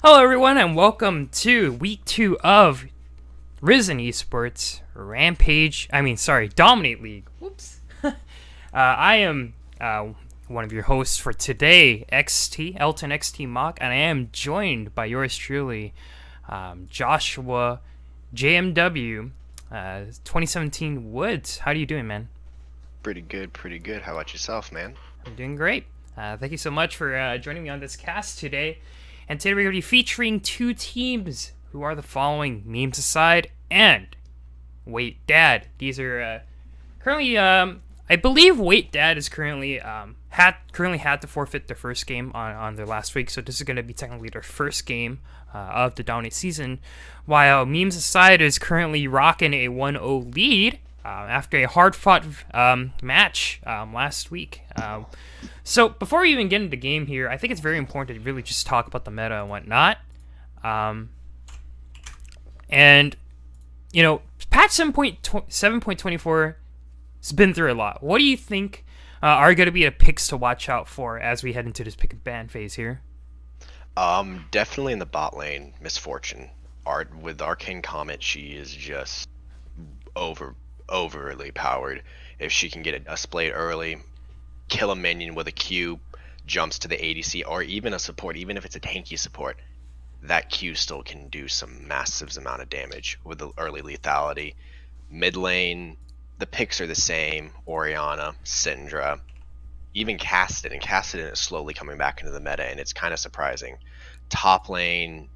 Hello, everyone, and welcome to week 2 of Risen Esports Dominate League. Whoops. I am one of your hosts for today, Elton XT Mock, and I am joined by yours truly, Joshua JMW 2017 Woods. How are you doing, man? Pretty good, pretty good. How about yourself, man? I'm doing great. Thank you so much for joining me on this cast today. And today we're going to be featuring two teams who are the following: Memes Aside and Wait Dad. These are currently, I believe Wait Dad is currently had to forfeit their first game on their last week, so this is going to be technically their first game of the Dominate season, while Memes Aside is currently rocking a 1-0 lead after a hard-fought match last week. So before we even get into the game here, I think it's very important to really just talk about the meta and whatnot. And, you know, patch 7.24 has been through a lot. What do you think are going to be the picks to watch out for as we head into this pick and ban phase here? Definitely in the bot lane, Misfortune. With Arcane Comet, she is just overly powered. If she can get a splay early, kill a minion with a Q, jumps to the ADC, or even a support, even if it's a tanky support, that Q still can do some massive amount of damage with the early lethality. Mid lane, the picks are the same: Orianna, Syndra, even Caston, and Caston is slowly coming back into the meta, and it's kind of surprising. Top lane,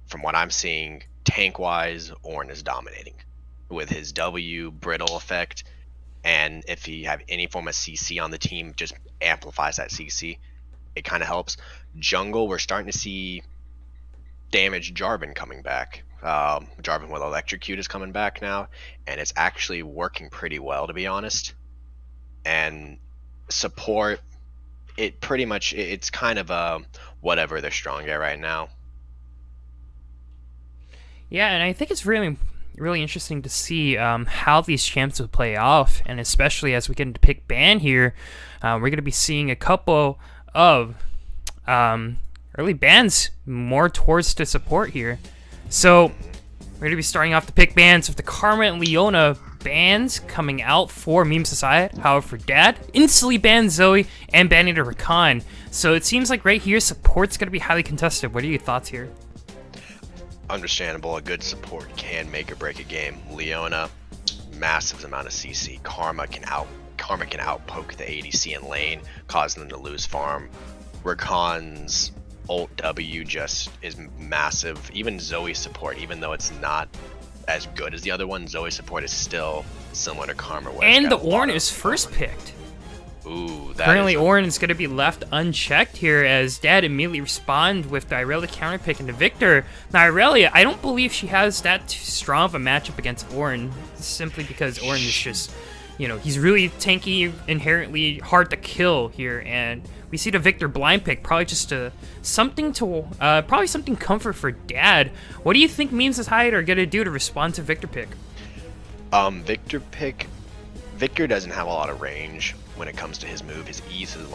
from what I'm seeing, tank-wise, Ornn is dominating with his W brittle effect, and if you have any form of CC on the team, just amplifies that CC. It kind of helps. Jungle, we're starting to see damage Jarvan coming back. Jarvan with Electrocute is coming back now, and it's actually working pretty well, to be honest. And support, it's kind of whatever they're strong at right now. Yeah, and I think it's really interesting to see how these champs will play off, and especially as we get into pick ban here, we're going to be seeing a couple of early bans more towards the support here. So we're going to be starting off the pick bans with the Karma and Leona bans coming out for Meme Society. However, for Dad, instantly banned Zoe and banning the Rakan. So it seems like right here, support's going to be highly contested. What are your thoughts here? Understandable. A good support can make or break a game. Leona, massive amount of CC. Karma can outpoke the ADC in lane, causing them to lose farm. Rakan's ult W just is massive. Even Zoe's support, even though it's not as good as the other one, Zoe's support is still similar to Karma. And the Ornn is first picked. Ooh, currently Ornn is going to be left unchecked here as Dad immediately respond with the Irelia counter pick into Victor. Now Irelia, I don't believe she has that strong of a matchup against Ornn, simply because Ornn is just, he's really tanky, inherently hard to kill here, and we see the Victor blind pick, probably just something comfort for Dad. What do you think Memes Aside are going to do to respond to Victor pick? Victor doesn't have a lot of range when it comes to his move. His E is his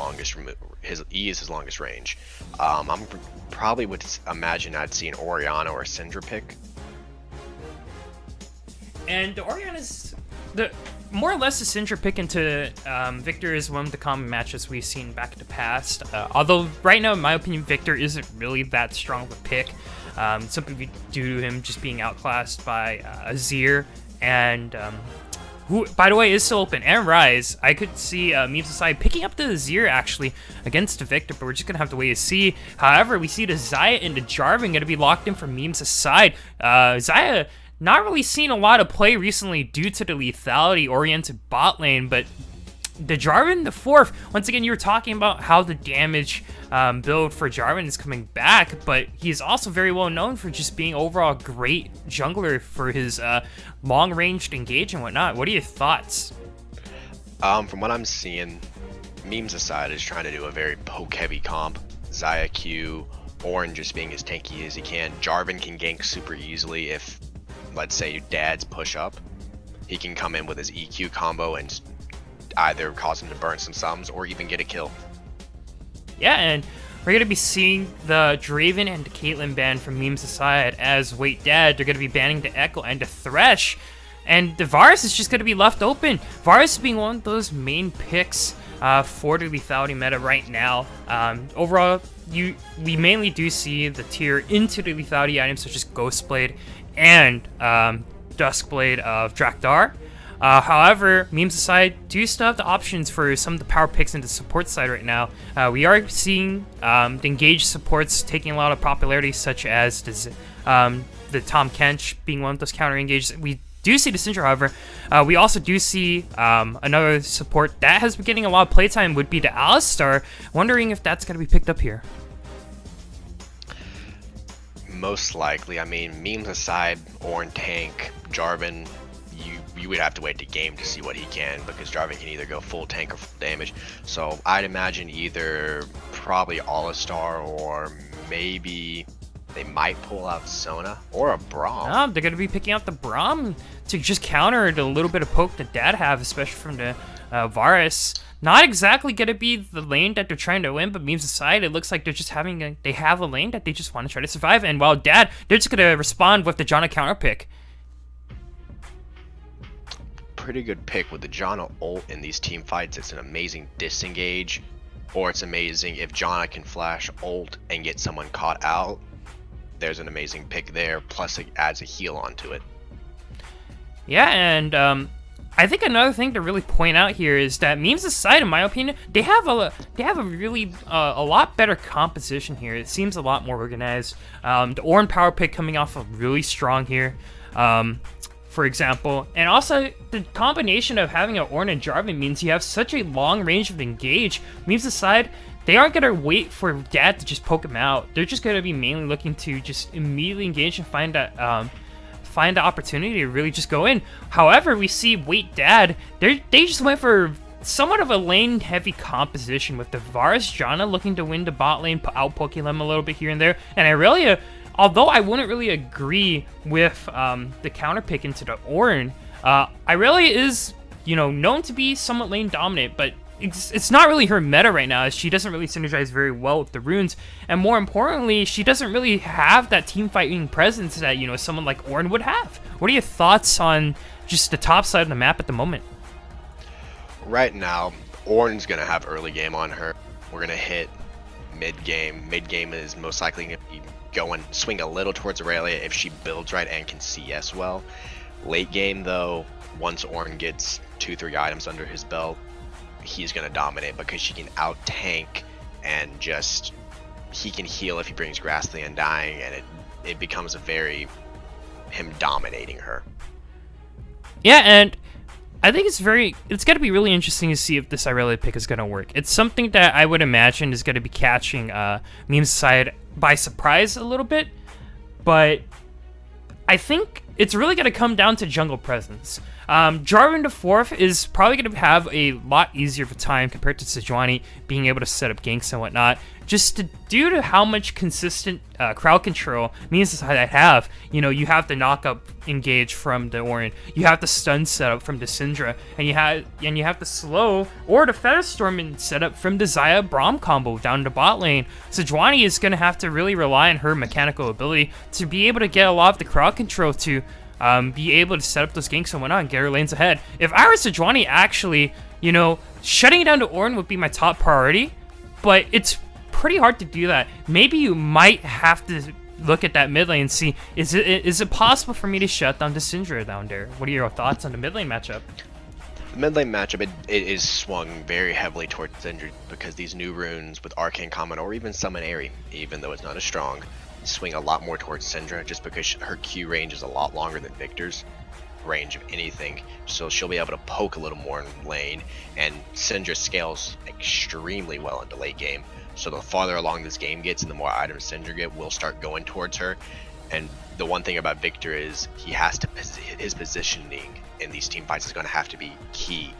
longest range. I'm probably would imagine I'd see an Orianna or a Syndra pick. And the Orianna's more or less the Syndra pick into Victor is one of the common matches we've seen back in the past. Although right now, in my opinion, Victor isn't really that strong of a pick, simply due to him just being outclassed by Azir and who, by the way, is still open, and Rise. I could see Memes Aside picking up the Azir, actually, against the Victor, but we're just going to have to wait to see. However, we see the Xayah and the Jarvan going to be locked in for Memes Aside. Xayah not really seen a lot of play recently due to the lethality-oriented bot lane, but the Jarvan, the fourth, once again, you were talking about how the damage build for Jarvan is coming back, but he's also very well known for just being overall a great jungler for his long-ranged engage and whatnot. What are your thoughts? From what I'm seeing, Memes Aside is trying to do a very poke-heavy comp. Xayah Q, Ornn just being as tanky as he can. Jarvan can gank super easily if, let's say, your Dad's push up. He can come in with his EQ combo and either cause him to burn some sums or even get a kill. Yeah, and we're going to be seeing the Draven and the Caitlyn ban from Memes Aside, as Wait Dad, they're going to be banning the Echo and the Thresh, and the Varus is just going to be left open. Varus being one of those main picks for the lethality meta right now. Overall, we mainly do see the tier into the lethality items such as Ghostblade and Duskblade of Drakthar. However, Memes Aside do still have the options for some of the power picks in the support side right now. We are seeing the engaged supports taking a lot of popularity, such as the Tom Kench being one of those counter engages. We do see the Syndra, however. We also do see another support that has been getting a lot of playtime would be the Alistar. Wondering if that's going to be picked up here. Most likely. I mean, Memes Aside, Ornn tank, Jarvan, you would have to wait to game to see what he can, because Jarvan can either go full tank or full damage. So I'd imagine either probably Alistar, or maybe they might pull out Sona or a Braum. They're going to be picking out the Braum to just counter the little bit of poke that Dad have, especially from the Varus. Not exactly going to be the lane that they're trying to win, but Memes Aside, it looks like they're just they have a lane that they just want to try to survive. And while Dad, they're just going to respond with the Janna counter pick. Pretty good pick with the Janna ult in these team fights. It's an amazing disengage, or it's amazing if Janna can flash ult and get someone caught out. There's an amazing pick there, plus it adds a heal onto it. Yeah, and I think another thing to really point out here is that Memes Aside, in my opinion, they have a really a lot better composition here. It seems a lot more organized. The Ornn power pick coming off of really strong here. For example, and also the combination of having an Ornn and Jarvan means you have such a long range of engage. Memes Aside, they aren't gonna wait for Dad to just poke him out. They're just gonna be mainly looking to just immediately engage and find the opportunity to really just go in. However, we see Wait Dad, they just went for somewhat of a lane heavy composition with the Varus Janna looking to win the bot lane, out poking them a little bit here and there, and Irelia. Although I wouldn't really agree with the counter pick into the Ornn, Irelia is, known to be somewhat lane dominant, but it's not really her meta right now, as she doesn't really synergize very well with the runes, and more importantly, she doesn't really have that team fighting presence that, someone like Ornn would have. What are your thoughts on just the top side of the map at the moment? Right now, Ornn's going to have early game on her. We're going to hit mid game. Mid game is most likely going to be swing a little towards Aurelia if she builds right and can CS well. Late game though, once Ornn gets 2-3 items under his belt, he's gonna dominate because she can out tank and just he can heal if he brings Grass to the Undying, and it becomes him dominating her. Yeah, and I think it's going to be really interesting to see if this Irelia pick is going to work. It's something that I would imagine is going to be catching Memes Aside by surprise a little bit, but I think it's really going to come down to jungle presence. Jarvan the 4th is probably going to have a lot easier of a time compared to Sejuani being able to set up ganks and whatnot, just due to how much consistent crowd control Memes Aside have. You have the knock-up engage from the Ornn, you have the stun setup from the Syndra, and you have the slow or the Featherstorm setup from the Xayah Braum combo down the bot lane. Sejuani is going to have to really rely on her mechanical ability to be able to get a lot of the crowd control to be able to set up those ganks and whatnot and get her lanes ahead. If I were Sejuani, actually, shutting down to Ornn would be my top priority, but it's pretty hard to do that. Maybe you might have to look at that mid lane and see, is it possible for me to shut down the Syndra down there? What are your thoughts on the mid lane matchup? The mid lane matchup, it is swung very heavily towards Syndra because these new runes with Arcane Common or even Summon Aerie, even though it's not as strong, swing a lot more towards Syndra just because her Q range is a lot longer than Victor's range of anything, so she'll be able to poke a little more in lane, and Syndra scales extremely well into late game. So the farther along this game gets and the more items Syndra get, will start going towards her. And the one thing about Victor is his positioning in these team fights is going to have to be key,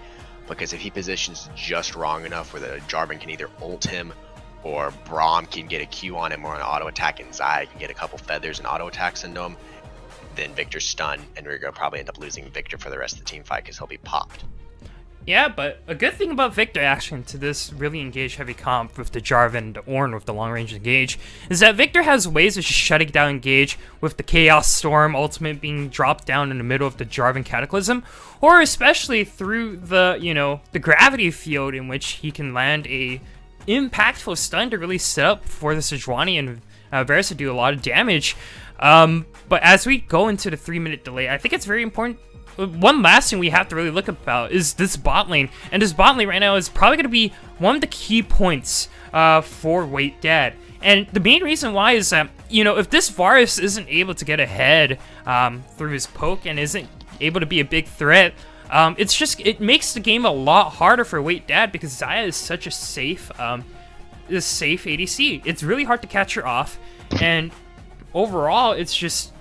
because if he positions just wrong enough where the Jarvan can either ult him or Braum can get a Q on him or an auto attack, and Xayah can get a couple feathers and auto attacks into him, then Victor's stunned, and we're going to probably end up losing Victor for the rest of the team fight because he'll be popped. Yeah, but a good thing about Victor actually to this really engaged heavy comp with the Jarvan and the Ornn with the long range engage is that Victor has ways of just shutting down engage with the Chaos Storm ultimate being dropped down in the middle of the Jarvan Cataclysm, or especially through the, the gravity field in which he can land a impactful stun to really set up for the Sejuani and Varus to do a lot of damage. But as we go into the 3-minute delay, I think it's very important. One last thing we have to really look about is this bot lane, and this bot lane right now is probably going to be one of the key points for Wait Dad. And the main reason why is that, if this Varus isn't able to get ahead through his poke and isn't able to be a big threat, it makes the game a lot harder for Wait Dad because Xayah is such a safe ADC. It's really hard to catch her off, and overall, it's just,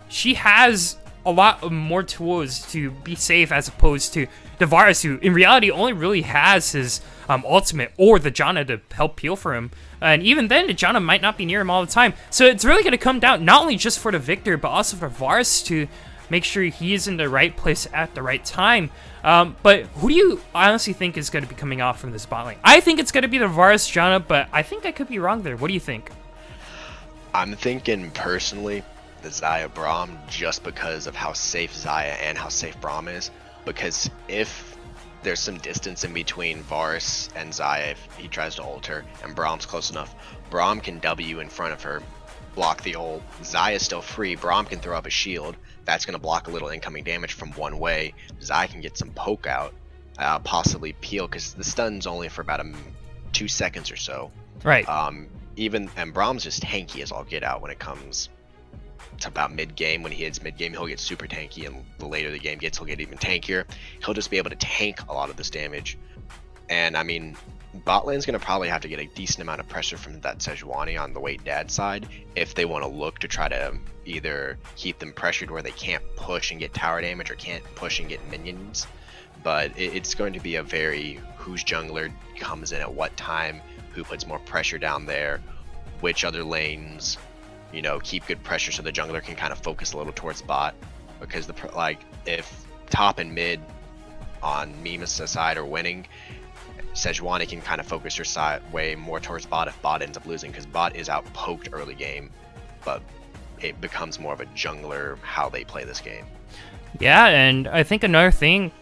she has a lot more tools to be safe as opposed to the Varus, who in reality only really has his ultimate or the Janna to help peel for him. And even then, the Janna might not be near him all the time. So it's really going to come down not only just for the Victor, but also for Varus to make sure he is in the right place at the right time. But who do you honestly think is going to be coming off from this bot lane? I think it's going to be the Varus Janna, but I think I could be wrong there. What do you think? I'm thinking personally the Xayah Braum just because of how safe Xayah and how safe Braum is. Because if there's some distance in between Varus and Xayah, if he tries to ult her and Braum's close enough, Braum can W in front of her, block the ult. Xayah's still free. Braum can throw up a shield. That's going to block a little incoming damage from one way. Xayah can get some poke out, possibly peel, because the stun's only for about 2 seconds or so. Right. And Braum's just tanky as all get out when it comes to about mid-game. When he hits mid-game, he'll get super tanky, and the later the game gets, he'll get even tankier. He'll just be able to tank a lot of this damage. And I mean, bot lane's going to probably have to get a decent amount of pressure from that Sejuani on the Wait Dad side if they want to look to try to either keep them pressured where they can't push and get tower damage or can't push and get minions. But it's going to be a very whose jungler comes in at what time, who puts more pressure down there, which other lanes keep good pressure so the jungler can kind of focus a little towards bot. Because if top and mid on Mima's side are winning, Sejuani can kind of focus her side way more towards bot if bot ends up losing, because bot is out poked early game, but it becomes more of a jungler how they play this game. Yeah, and I think another thing,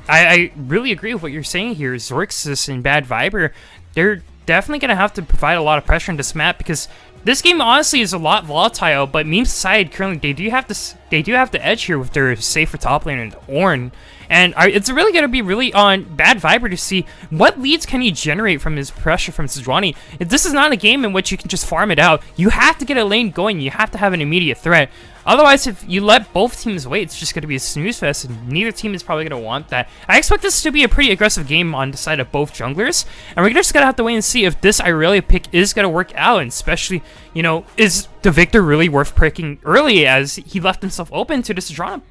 I really agree with what you're saying here. Xorxis and Bad Viber, they're definitely going to have to provide a lot of pressure in this map, because this game honestly is a lot volatile, but Meme's side currently they do have the edge here with their safer top lane and Ornn. And it's really going to be really on Bad Viber to see what leads can he generate from his pressure from Sejuani. This is not a game in which you can just farm it out. You have to get a lane going. You have to have an immediate threat. Otherwise, if you let both teams wait, it's just going to be a snooze fest, and neither team is probably going to want that. I expect this to be a pretty aggressive game on the side of both junglers, and we're just going to have to wait and see if this Irelia pick is going to work out, and especially, is the Victor really worth picking early as he left himself open to the Syndra?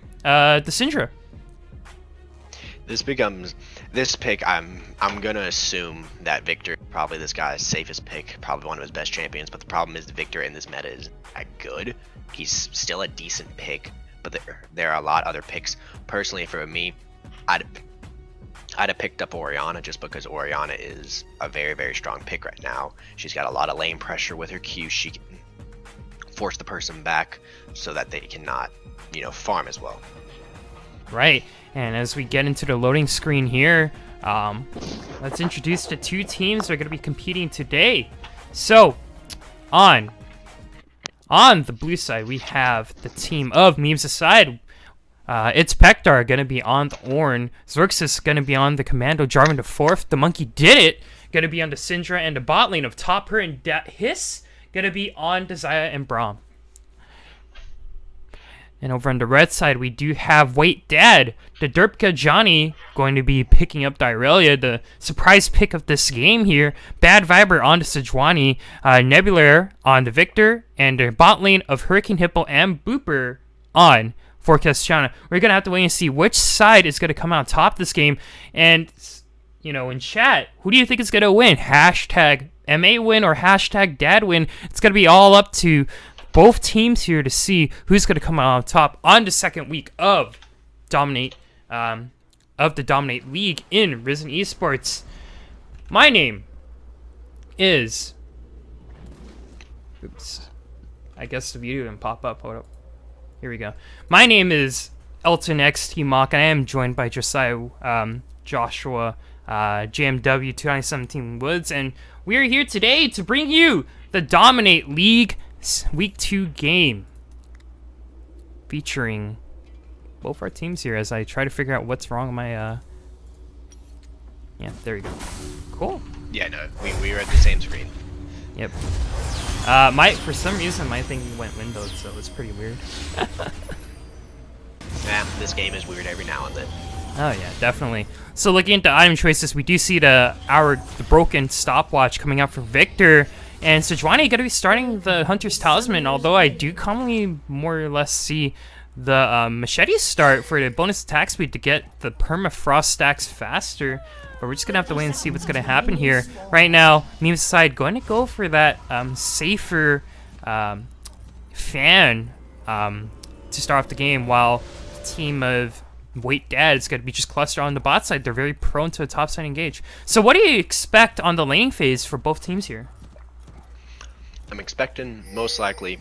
This pick, I'm gonna assume that Victor probably this guy's safest pick, probably one of his best champions, but the problem is the Victor in this meta is not good. He's still a decent pick, but there are a lot of other picks. Personally, for me, I'd have picked up Orianna just because Orianna is a very, very strong pick right now. She's got a lot of lane pressure with her Q. She can force the person back so that they cannot, farm as well. Right, and as we get into the loading screen here, let's introduce the two teams that are going to be competing today. So, on the blue side, we have the team of Memes Aside. It's Pektar going to be on the Ornn. Xorxis going to be on the Commando. Jarvan the fourth. The Monkey did it. Going to be on the Syndra, and the bot lane of Topper and Hiss going to be on the Xayah and Braum. And over on the red side, we do have Wait Dad, the Derpka Johnny, going to be picking up the Irelia, the surprise pick of this game here. Bad Viber on the Sejuani, Nebulaire on the Victor, and the bot lane of Hurricane Hippo and Booper on for Castiana. We're going to have to wait and see which side is going to come out top this game. And, in chat, who do you think is going to win? Hashtag MA win or hashtag Dad win? It's going to be all up to both teams here to see who's going to come out on top on the second week of Dominate of the Dominate League in Risen Esports. My name is... Oops. I guess the video didn't pop up. Hold up. Here we go. My name is Elton XT Mock, and I am joined by Josiah, Joshua, JMW 2017 Woods, and we are here today to bring you the Dominate League Week 2 game, featuring both our teams here as I try to figure out what's wrong with my, yeah, there we go. Cool. Yeah, no, we were at the same screen. Yep. For some reason, my thing went windowed, so it's pretty weird. Yeah, this game is weird every now and then. Oh yeah, definitely. So looking into item choices, we do see the broken stopwatch coming out for Victor, and Sejuani going to be starting the Hunter's Talisman, although I do commonly more or less see the machete start for the bonus attack speed to get the permafrost stacks faster. But we're just going to have to wait and see what's going to happen here. Right now, Memes side going to go for that safer fan to start off the game, while the team of Wait Dad is going to be just clustered on the bot side. They're very prone to a top side engage. So what do you expect on the laning phase for both teams here? I'm expecting, most likely,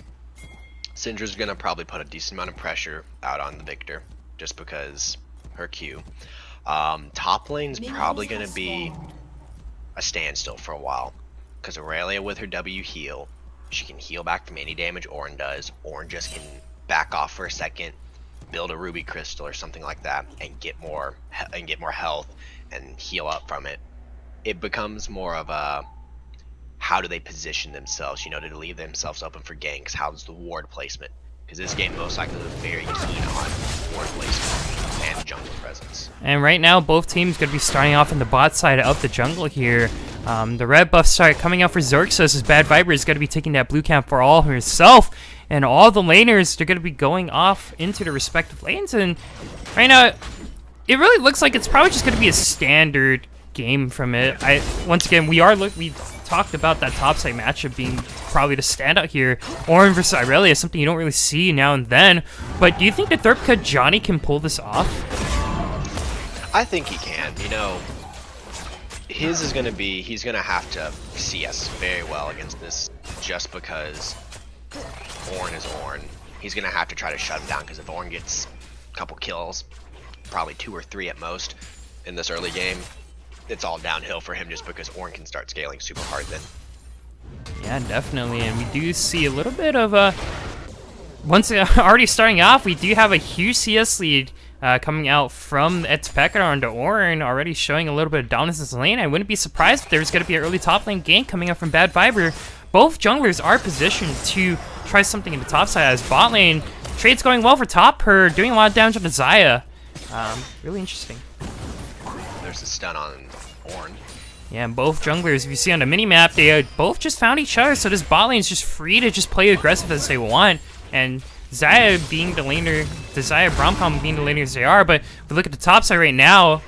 Syndra's going to probably put a decent amount of pressure out on the Victor, just because her Q. Top lane's probably going to be a standstill for a while, because Aurelia with her W heal, she can heal back from any damage Ornn does. Ornn just can back off for a second, build a ruby crystal or something like that, and get more health and heal up from it. It becomes more of a, how do they position themselves, you know, to leave themselves open for ganks? How's the ward placement? Because this game most likely is very keen on ward placement and jungle presence. And right now, both teams going to be starting off in the bot side of the jungle here. The red buff start coming out for Xerxes as Bad Viper is going to be taking that blue camp for all herself. And all the laners, they're going to be going off into their respective lanes. And right now, it really looks like it's probably just going to be a standard game from it. Once again, we talked about that topside matchup being probably the standout here. Ornn versus Irelia is something you don't really see now and then. But do you think that Therpka Johnny can pull this off? I think he can. You know, his is going to be, he's going to have to CS very well against this, just because Ornn is Ornn. He's going to have to try to shut him down, because if Ornn gets a couple kills, probably 2 or 3 at most, in this early game, it's all downhill for him, just because Ornn can start scaling super hard then. Yeah, definitely. And we do see a little bit of a... Once already starting off, we do have a huge CS lead coming out from Etspekar onto Ornn, already showing a little bit of dominance in this lane. I wouldn't be surprised if there's going to be an early top lane gank coming up from Bad Viper. Both junglers are positioned to try something in the top side, as bot lane trade's going well for top her, doing a lot of damage on the Xayah. Really interesting. There's a stun on Ornn. Yeah, and both junglers, if you see on the mini-map, they both just found each other, so this bot lane is just free to just play aggressive as they want. And Xayah being the laner, the Xayah Bromcom being the laners they are, but if we look at the top side right now,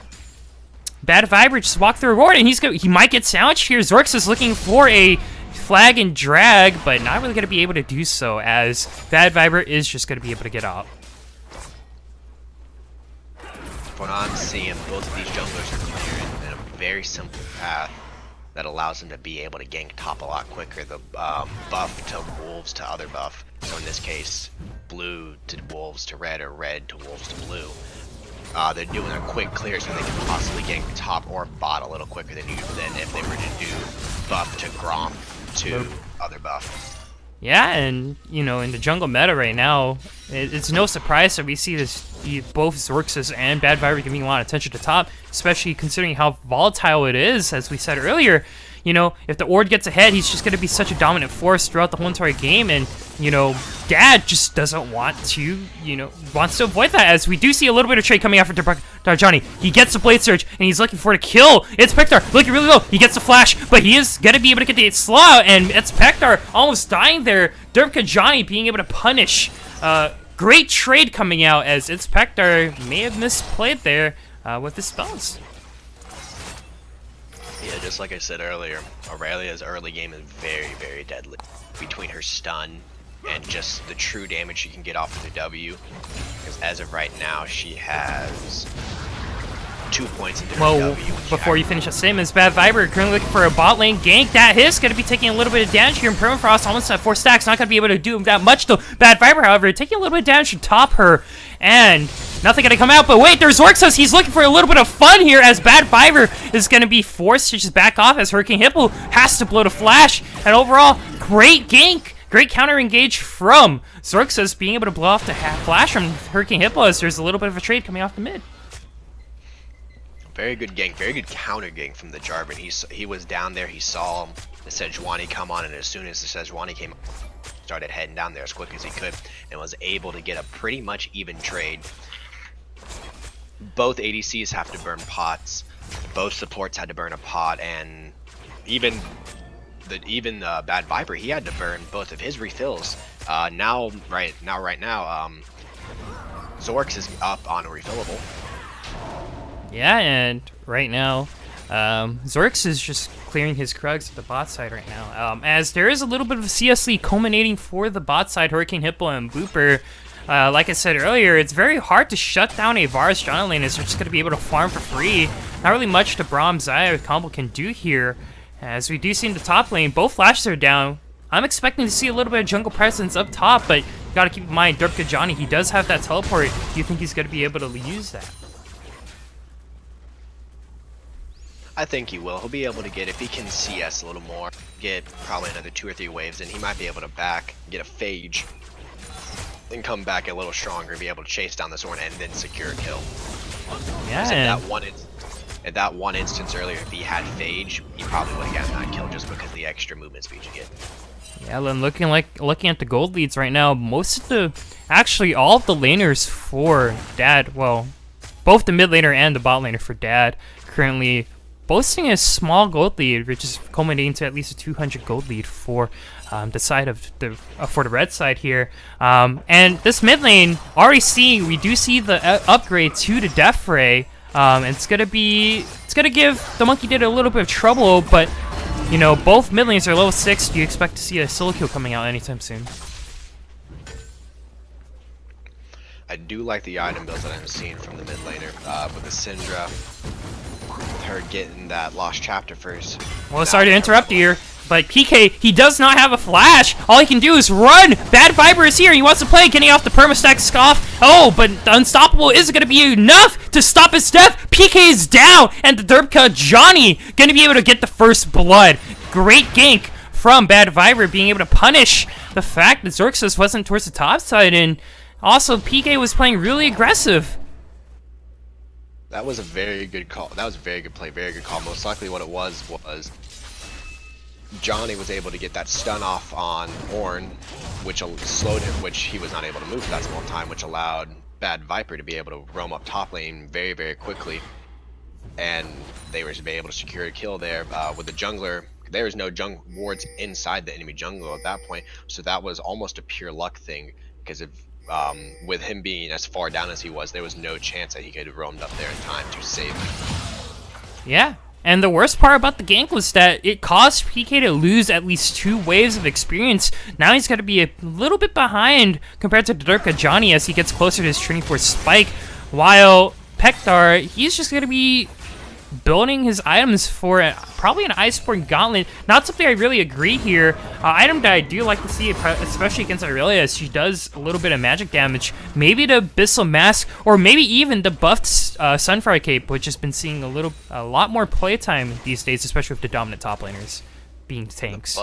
Bad Viper just walked through a ward, and he might get sandwiched here. Zorx is looking for a flag and drag, but not really going to be able to do so, as Bad Viper is just going to be able to get out. What I'm seeing, both of these junglers are clearing in a very simple path that allows them to be able to gank top a lot quicker. The buff to wolves to other buff. So in this case, blue to wolves to red, or red to wolves to blue. They're doing a quick clear so they can possibly gank top or bot a little quicker than if they were to do buff to Grom to other buff. Yeah, and, you know, in the jungle meta right now, it's no surprise that we see both Xerxes and Bad Viper giving a lot of attention to top, especially considering how volatile it is, as we said earlier. You know, if the Ord gets ahead, he's just going to be such a dominant force throughout the whole entire game, and, you know, Dad just doesn't want to, wants to avoid that, as we do see a little bit of trade coming after Darjani. He gets the Blade Surge, and he's looking for the kill. It's Pektar looking really low. He gets the flash, but he is going to be able to get the slow out, and it's Pektar almost dying there. Therpka Johnny being able to punish. Great trade coming out, as it's Pektar may have misplayed there with his spells. Yeah, just like I said earlier, Aurelia's early game is very, very deadly. Between her stun and just the true damage she can get off of the W. Because as of right now, she has 2 points into Well, the W. before you finish that statement, Bad Viper currently looking for a bot lane gank. That is going to be taking a little bit of damage here. And Permafrost almost at 4 stacks. Not going to be able to do that much though. Bad Viper, however, taking a little bit of damage to top her. And nothing going to come out. But wait, there's Zorxos. He's looking for a little bit of fun here as Bad Viper is going to be forced to just back off as Hurricane Hippo has to blow the flash. And overall, great gank. Great counter engage from Zorxos, being able to blow off the flash from Hurricane Hippo as there's a little bit of a trade coming off the mid. Very good gank, very good counter gank from the Jarvan. He was down there, he saw the Sejuani come on, and as soon as the Sejuani came, started heading down there as quick as he could, and was able to get a pretty much even trade. Both ADCs have to burn pots, both supports had to burn a pot, and even Bad Viper, he had to burn both of his refills. Right now, Zorx is up on a refillable. Yeah, and right now, Zorx is just clearing his Krugs at the bot side right now. As there is a little bit of a CS lead culminating for the bot side, Hurricane Hippo and Booper. Like I said earlier, it's very hard to shut down a Varus jungle lane as they're just going to be able to farm for free. Not really much the Braum Xayah combo can do here. As we do see in the top lane, both flashes are down. I'm expecting to see a little bit of jungle presence up top, but you gotta keep in mind, Derpka Johnny, he does have that teleport. Do you think he's gonna be able to use that? I think he will. He'll be able to get, if he can CS a little more, get probably another 2 or 3 waves, and he might be able to get a phage, and come back a little stronger, be able to chase down this horn, and then secure a kill. Yeah. At that one instance earlier, if he had phage, he probably would have gotten that kill just because of the extra movement speed you get. Yeah, then looking at the gold leads right now, actually all of the laners for Dad, well, both the mid laner and the bot laner for Dad, currently boasting a small gold lead, which is culminating to at least a 200 gold lead for the side of for the red side here. And this mid lane, we do see the upgrade to the Death Ray. It's gonna give the Monkey Did a little bit of trouble, but you know, both mid lanes are level 6. Do you expect to see a solo kill coming out anytime soon? I do like the item builds that I'm seeing from the mid laner with the Syndra, with her getting that lost chapter first. Well, sorry to interrupt you here, but PK, he does not have a flash. All he can do is run. Bad Viper is here. He wants to play, getting off the permastack scoff. Oh, but the unstoppable isn't going to be enough to stop his death. PK is down, and the Derpka Johnny going to be able to get the first blood. Great gank from Bad Viper, being able to punish the fact that Zorxos wasn't towards the top side, and also PK was playing really aggressive. That was a very good call. That was a very good play, very good call. Most likely what it was Johnny was able to get that stun off on Ornn, which slowed him, which he was not able to move for that small time, which allowed Bad Viper to be able to roam up top lane very, very quickly. And they were able to secure a kill there with the jungler. There was no wards inside the enemy jungle at that point, so that was almost a pure luck thing, because with him being as far down as he was, there was no chance that he could have roamed up there in time to save him. Yeah. And the worst part about the gank was that it caused PK to lose at least 2 waves of experience. Now he's got to be a little bit behind compared to Derpka Johnny as he gets closer to his Trinity Force spike, while Pektar, he's just going to be building his items for probably an Iceborne Gauntlet. Not something I really agree here. Item that I do like to see, especially against Irelia, as she does a little bit of magic damage. Maybe the Abyssal Mask, or maybe even the buffed Sunfire Cape, which has been seeing a lot more playtime these days, especially with the dominant top laners being tanks.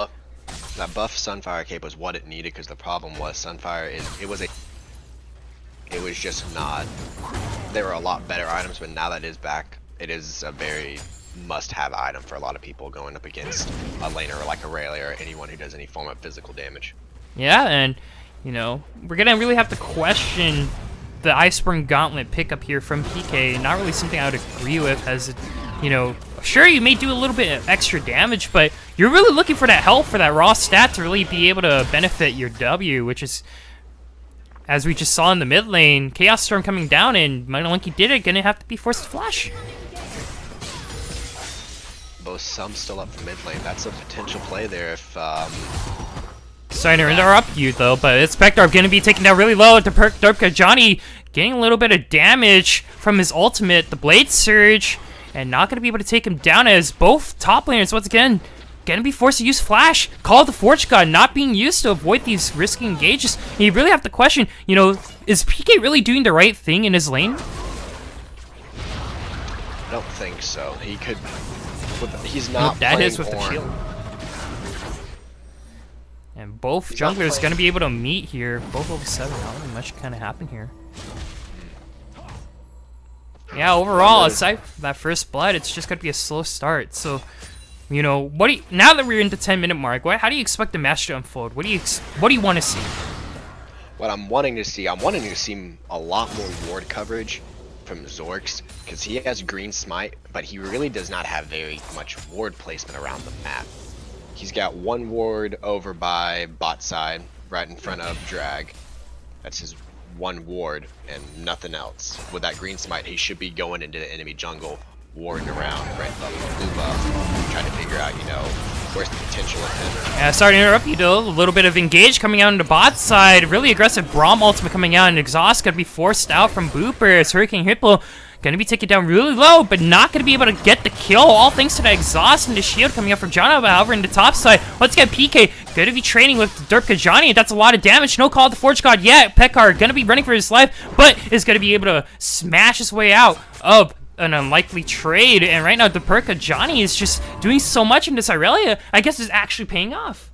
That buff Sunfire Cape was what it needed, because the problem was Sunfire it was just not. There were a lot better items, but now that it is back, it is a very must-have item for a lot of people going up against a laner like Aurelia or anyone who does any form of physical damage. Yeah, and you know, we're gonna really have to question the Iceborne Gauntlet pickup here from PK. Not really something I would agree with, as it, you know, sure, you may do a little bit of extra damage, but you're really looking for that health, for that raw stat to really be able to benefit your W, which is, as we just saw in the mid lane, Chaos Storm coming down, and Monkey Did It gonna have to be forced to flash. Both some still up for mid lane. That's a potential play there if Sorry to interrupt you, though, but it's Spectre going to be taken down really low. Johnny getting a little bit of damage from his ultimate, the Blade Surge, and not going to be able to take him down as both top laners, once again, going to be forced to use Flash. Call of the Forge God not being used to avoid these risky engages. And you really have to question, you know, is PK really doing the right thing in his lane? I don't think so. He could... He's not that playing is with Ornn. the shield. And both junglers going to be able to meet here. Both over 7. Not really much kind of happen here. Yeah, overall, aside from that first blood, it's just going to be a slow start. So, you know, now that we're in the 10-minute mark, how do you expect the match to unfold? What do you want to see? What I'm wanting to see, a lot more ward coverage from Zorks, because he has green smite, but he really does not have very much ward placement around the map. He's got one ward over by bot side, right in front of Drag. That's his one ward and nothing else. With that green smite, he should be going into the enemy jungle, warding around red buff, blue buff, trying to figure out, you know, where's the potential of him. Yeah, sorry to interrupt you, though. A little bit of engage coming out on the bot side. Really aggressive Braum ultimate coming out, and Exhaust going to be forced out from Booper as Hurricane Hippo going to be taken down really low, but not going to be able to get the kill, all thanks to the Exhaust and the shield coming up from John. However, in the top side, let's get PK going to be training with Derpka Johnny, and that's a lot of damage. No call to Forge God yet. Pekar going to be running for his life, but is going to be able to smash his way out of an unlikely trade. And right now, Derpka Johnny is just doing so much in this Irelia. I guess it's actually paying off.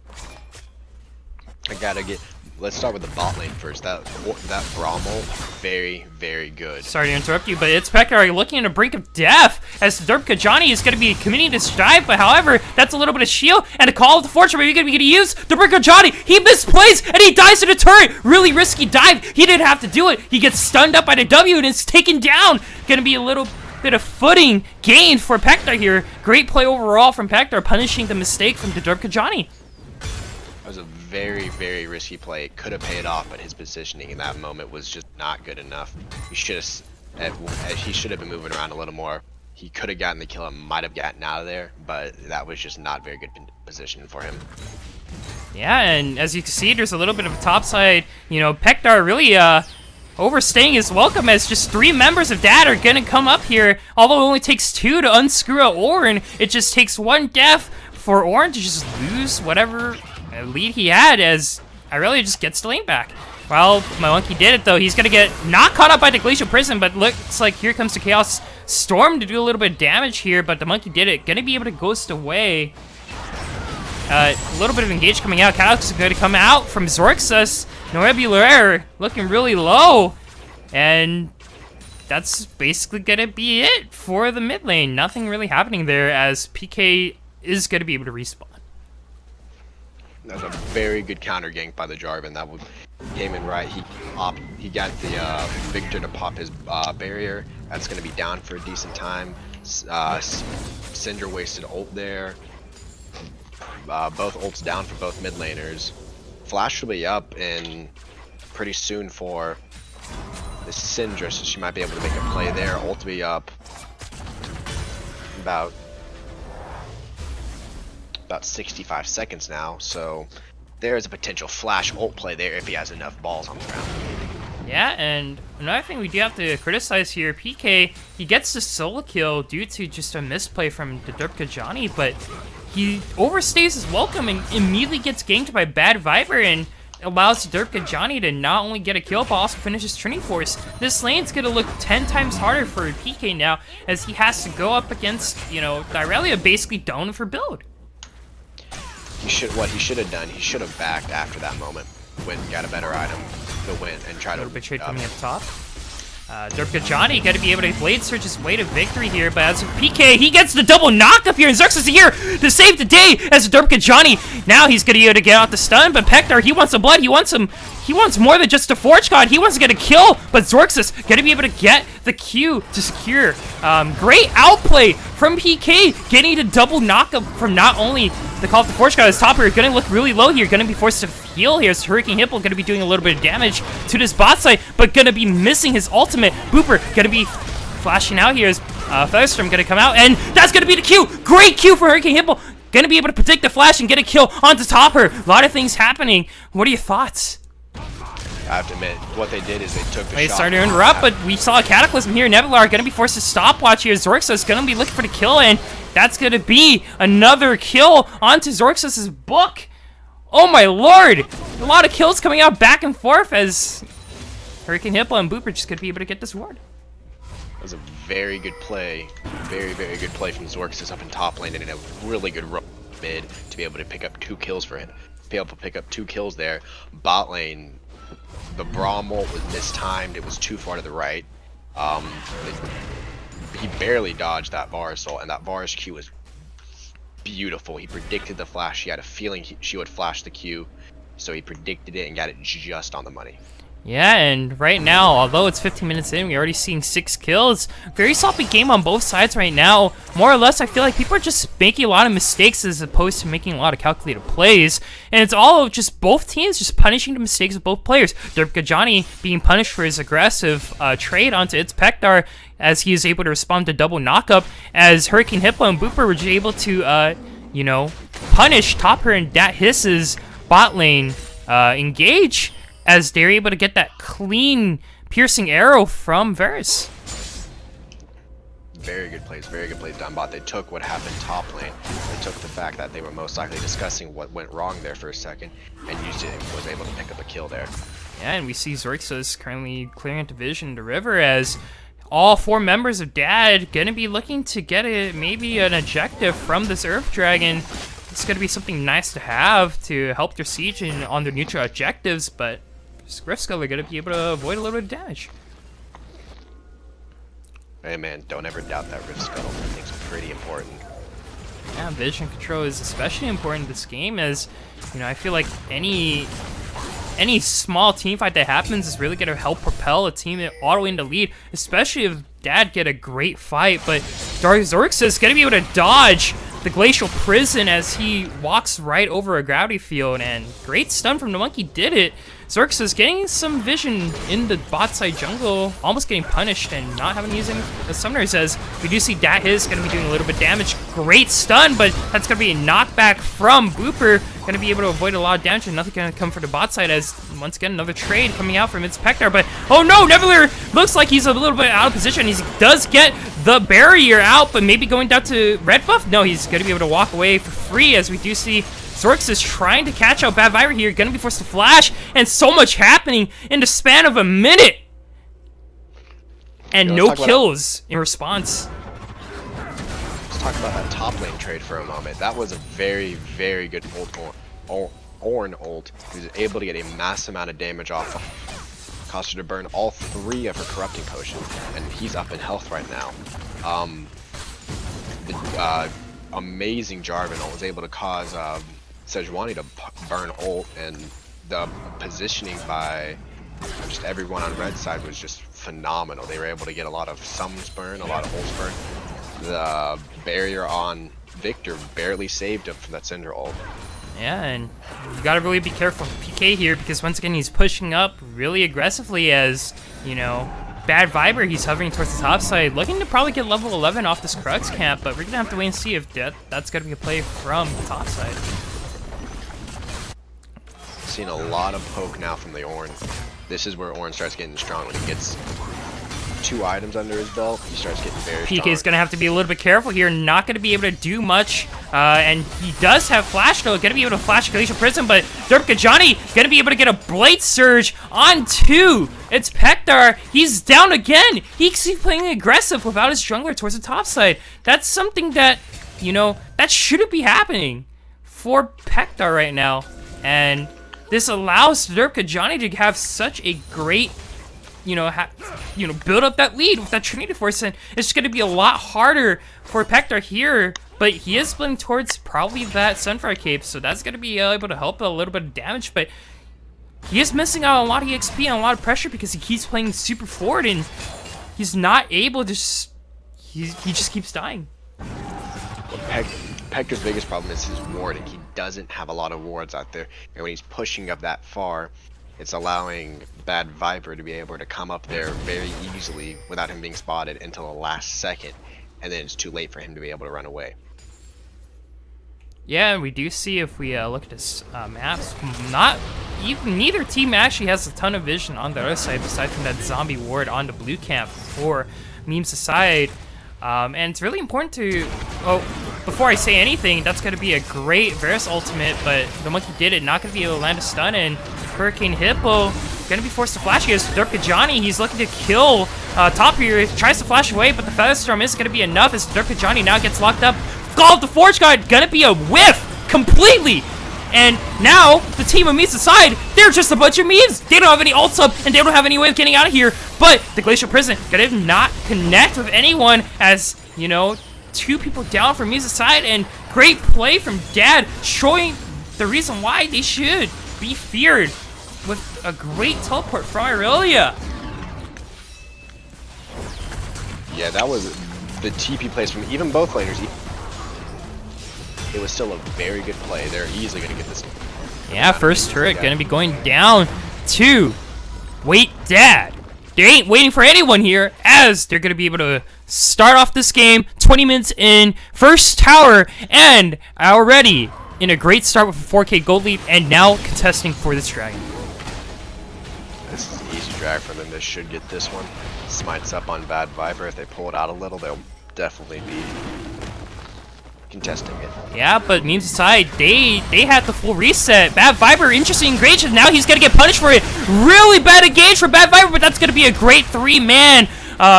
Let's start with the bot lane first. That Braumel, very, very good. Sorry to interrupt you, but it's Pekar looking at a brink of death as Derpka Johnny is going to be committing this dive, but however, that's a little bit of shield and a call of the fortune. Maybe going to be use Derpka Johnny. He misplays and he dies in a turret. Really risky dive. He didn't have to do it. He gets stunned up by the W and is taken down. Going to be a little bit of footing gained for Pektar here. Great play overall from Pektar, punishing the mistake from the Derpka Johnny. That was a very, very risky play. It could have paid off, but his positioning in that moment was just not good enough. He should have been moving around a little more. He could have gotten the kill and might have gotten out of there, but that was just not very good position for him. Yeah, and as you can see, there's a little bit of a topside. You know, Pektar really overstaying his welcome as just 3 members of that are gonna come up here. Although it only takes 2 to unscrew a Ornn, it just takes 1 death for Ornn to just lose whatever lead he had, as Irelia just gets the lane back. Well, my monkey did it, though. He's going to get not caught up by the Glacial Prison, but looks like here comes the Chaos Storm to do a little bit of damage here, but the monkey did it. Going to be able to ghost away. A little bit of engage coming out. Chaos is going to come out from Zorxus. Noebulaire looking really low. And that's basically going to be it for the mid lane. Nothing really happening there, as PK is going to be able to respawn. That was a very good counter gank by the Jarvan. That came in right. He got the Victor to pop his barrier. That's going to be down for a decent time. Syndra wasted ult there. Both ults down for both mid laners. Flash will be up in pretty soon for the Syndra, so she might be able to make a play there. Ult will be up about 65 seconds now, so there is a potential Flash ult play there if he has enough balls on the ground. Yeah, and another thing we do have to criticize here, PK, he gets the solo kill due to just a misplay from the Derpka Johnny, but he overstays his welcome and immediately gets ganked by Bad Viper and allows Derpka Johnny to not only get a kill, but also finish his Trinity Force. This lane's gonna look 10 times harder for PK now, as he has to go up against, you know, Irelia basically down for build. What he should have done, he should have backed after that moment, when got a better item to win and try to. A little bit trade coming up top. Derpka Johnny got to be able to blade search his way to victory here, but as for PK, he gets the double knock up here, and Xerxes is here to save the day as Derpka Johnny. Now he's going to be able to get out the stun, but Pektar, he wants some blood, he wants more than just a Forge God, he wants to get a kill, but Xerxes going to be able to get the Q to secure. Great outplay from PK, getting the double knockup from not only the Call of the Forge God, his top here, going to look really low here, going to be forced to heal here, as Hurricane Hippo going to be doing a little bit of damage to this bot side, but going to be missing his ultimate. Booper going to be flashing out here as Featherstorm going to come out, and that's going to be the Q. Great Q for Hurricane Hippo. gonna be able to predict the flash and get a kill onto top her. A lot of things happening. What are your thoughts? I have to admit, what they did is they took the They shot. started to interrupt, but we saw a Cataclysm here. Nebula gonna be forced to stopwatch here. Zorxus gonna be looking for the kill, and that's gonna be another kill onto Zorxus' book. Oh my lord! A lot of kills coming out back and forth as Hurricane Hippo and Booper just gonna be able to get this ward. That was a very good play. Very, very good play from Zorxus up in top lane, and in a really good mid to be able to pick up 2 kills for him. Be able to pick up 2 kills there. Bot lane, the Braum ult was mistimed. It was too far to the right. He barely dodged that Varus ult, and that Varus Q was beautiful. He predicted the flash. He had a feeling she would flash the Q, so he predicted it and got it just on the money. Yeah, and right now, although it's 15 minutes in, we're already seeing 6 kills. Very sloppy game on both sides right now. More or less, I feel like people are just making a lot of mistakes as opposed to making a lot of calculated plays. And it's all just both teams just punishing the mistakes of both players. Derpkajani being punished for his aggressive trade onto its Pektar as he is able to respond to double knockup, as Hurricane Hippo and Booper were able to, you know, punish Topper and Dat Hiss's bot lane engage, as they're able to get that clean, piercing arrow from Varus. Very good plays down bot. They took what happened top lane. They took the fact that they were most likely discussing what went wrong there for a second, and used it and was able to pick up a kill there. Yeah, and we see Zorxus currently clearing into vision to river, as all 4 members of DAD gonna be looking to get maybe an objective from this Earth Dragon. It's gonna be something nice to have to help their siege on their neutral objectives, but Griffskull are going to be able to avoid a little bit of damage. Hey man, don't ever doubt that Rift Scuttle. That thing's pretty important. Yeah, vision control is especially important in this game, as, you know, I feel like any small team fight that happens is really going to help propel a team all the way into lead, especially if Dad get a great fight. But Zorxus is going to be able to dodge the Glacial Prison as he walks right over a gravity field, and great stun from the monkey did it. Zorxus getting some vision in the bot side jungle, almost getting punished and not having to use any summoners, as we do see Dat His going to be doing a little bit of damage. Great stun, but that's going to be a knockback from Booper. Going to be able to avoid a lot of damage, and nothing going to come for the bot side, as once again another trade coming out from its Pektar. But oh no, Nebula looks like he's a little bit out of position. He does get the barrier out, but maybe going down to red buff? No, he's going to be able to walk away for free, as we do see Zorxus trying to catch out Bad Viper here, gonna be forced to flash, and so much happening in the span of a minute! And no kills in response. Let's talk about that top lane trade for a moment. That was a very, very good Ornn ult. He was able to get a massive amount of damage off. Caused her to burn all 3 of her corrupting potions, and he's up in health right now. The amazing Jarvan ult was able to cause Sejuani to burn ult, and the positioning by just everyone on red side was just phenomenal. They were able to get a lot of summons burn, a lot of ults burn. The barrier on Victor barely saved him from that Cinder ult. Yeah, and you gotta really be careful with PK here, because once again he's pushing up really aggressively, as, you know, Bad Viper, he's hovering towards the top side, looking to probably get level 11 off this Crux camp, but we're gonna have to wait and see if that's gonna be a play from the top side. Seeing a lot of poke now from the Ornn. This is where Ornn starts getting strong. When he gets 2 items under his belt, he starts getting very strong. PK is going to have to be a little bit careful here, not going to be able to do much, and he does have Flash though, going to be able to flash Glacial Prison, but Derpkajani going to be able to get a Blade Surge onto its Pektar. He's down again. He's playing aggressive without his jungler towards the top side. That's something that, you know, that shouldn't be happening for Pektar right now, and this allows Derpkajani to have such a great, build up that lead with that Trinity Force, and it's going to be a lot harder for Pektar here, but he is splitting towards probably that Sunfire Cape, so that's going to be able to help a little bit of damage, but he is missing out on a lot of EXP and a lot of pressure because he keeps playing super forward, and he's not able to he just keeps dying. Well, Pektar's biggest problem is his warding. He doesn't have a lot of wards out there, and when he's pushing up that far, it's allowing Bad Viper to be able to come up there very easily without him being spotted until the last second, and then it's too late for him to be able to run away. Yeah, we do see if we look at this maps, neither team actually has a ton of vision on the other side, aside from that zombie ward on the blue camp for memes aside. And it's really important to, before I say anything, that's going to be a great Varus ultimate, but the monkey did it, not going to be able to land a stun, and Hurricane Hippo going to be forced to flash against Durkajani. He's looking to kill top here, tries to flash away, but the Featherstorm isn't going to be enough as Durkajani now gets locked up. Call of the Forge God, going to be a whiff completely. And now, the team of memes aside, they're just a bunch of memes. They don't have any ults up, and they don't have any way of getting out of here. But the Glacial Prison gonna not connect with anyone as, you know, 2 people down from memes aside, and great play from Dad, showing the reason why they should be feared with a great teleport from Irelia. Yeah, that was the TP plays from even both laners. It was still a very good play. They're easily going to get this. Yeah, first turret going to be going down to Wait Dad. They ain't waiting for anyone here, as they're going to be able to start off this game 20 minutes in, first tower, and already in a great start with a 4K gold lead, and now contesting for this dragon. This is an easy drag for them. They should get this one. Smites up on Bad Viper. If they pull it out a little, they'll definitely be contesting it. Yeah, but memes aside, they had the full reset. Bad Viper, interesting engagement. Now he's gonna get punished for it. Really bad engage for Bad Viper, but that's gonna be a great 3-man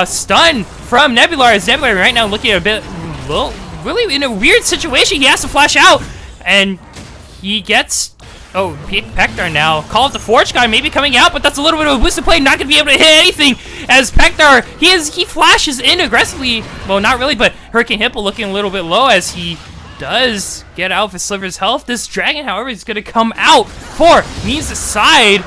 stun from Nebular. As Nebular right now looking a bit, well, really in a weird situation. He has to flash out, and he gets. Oh, Pektar now. Call of the Forge guy maybe coming out, but that's a little bit of a boosted play. Not going to be able to hit anything as Pektar, he flashes in aggressively. Well, not really, but Hurricane Hippo looking a little bit low as he does get out of his Sliver's health. This dragon, however, is going to come out for memes aside.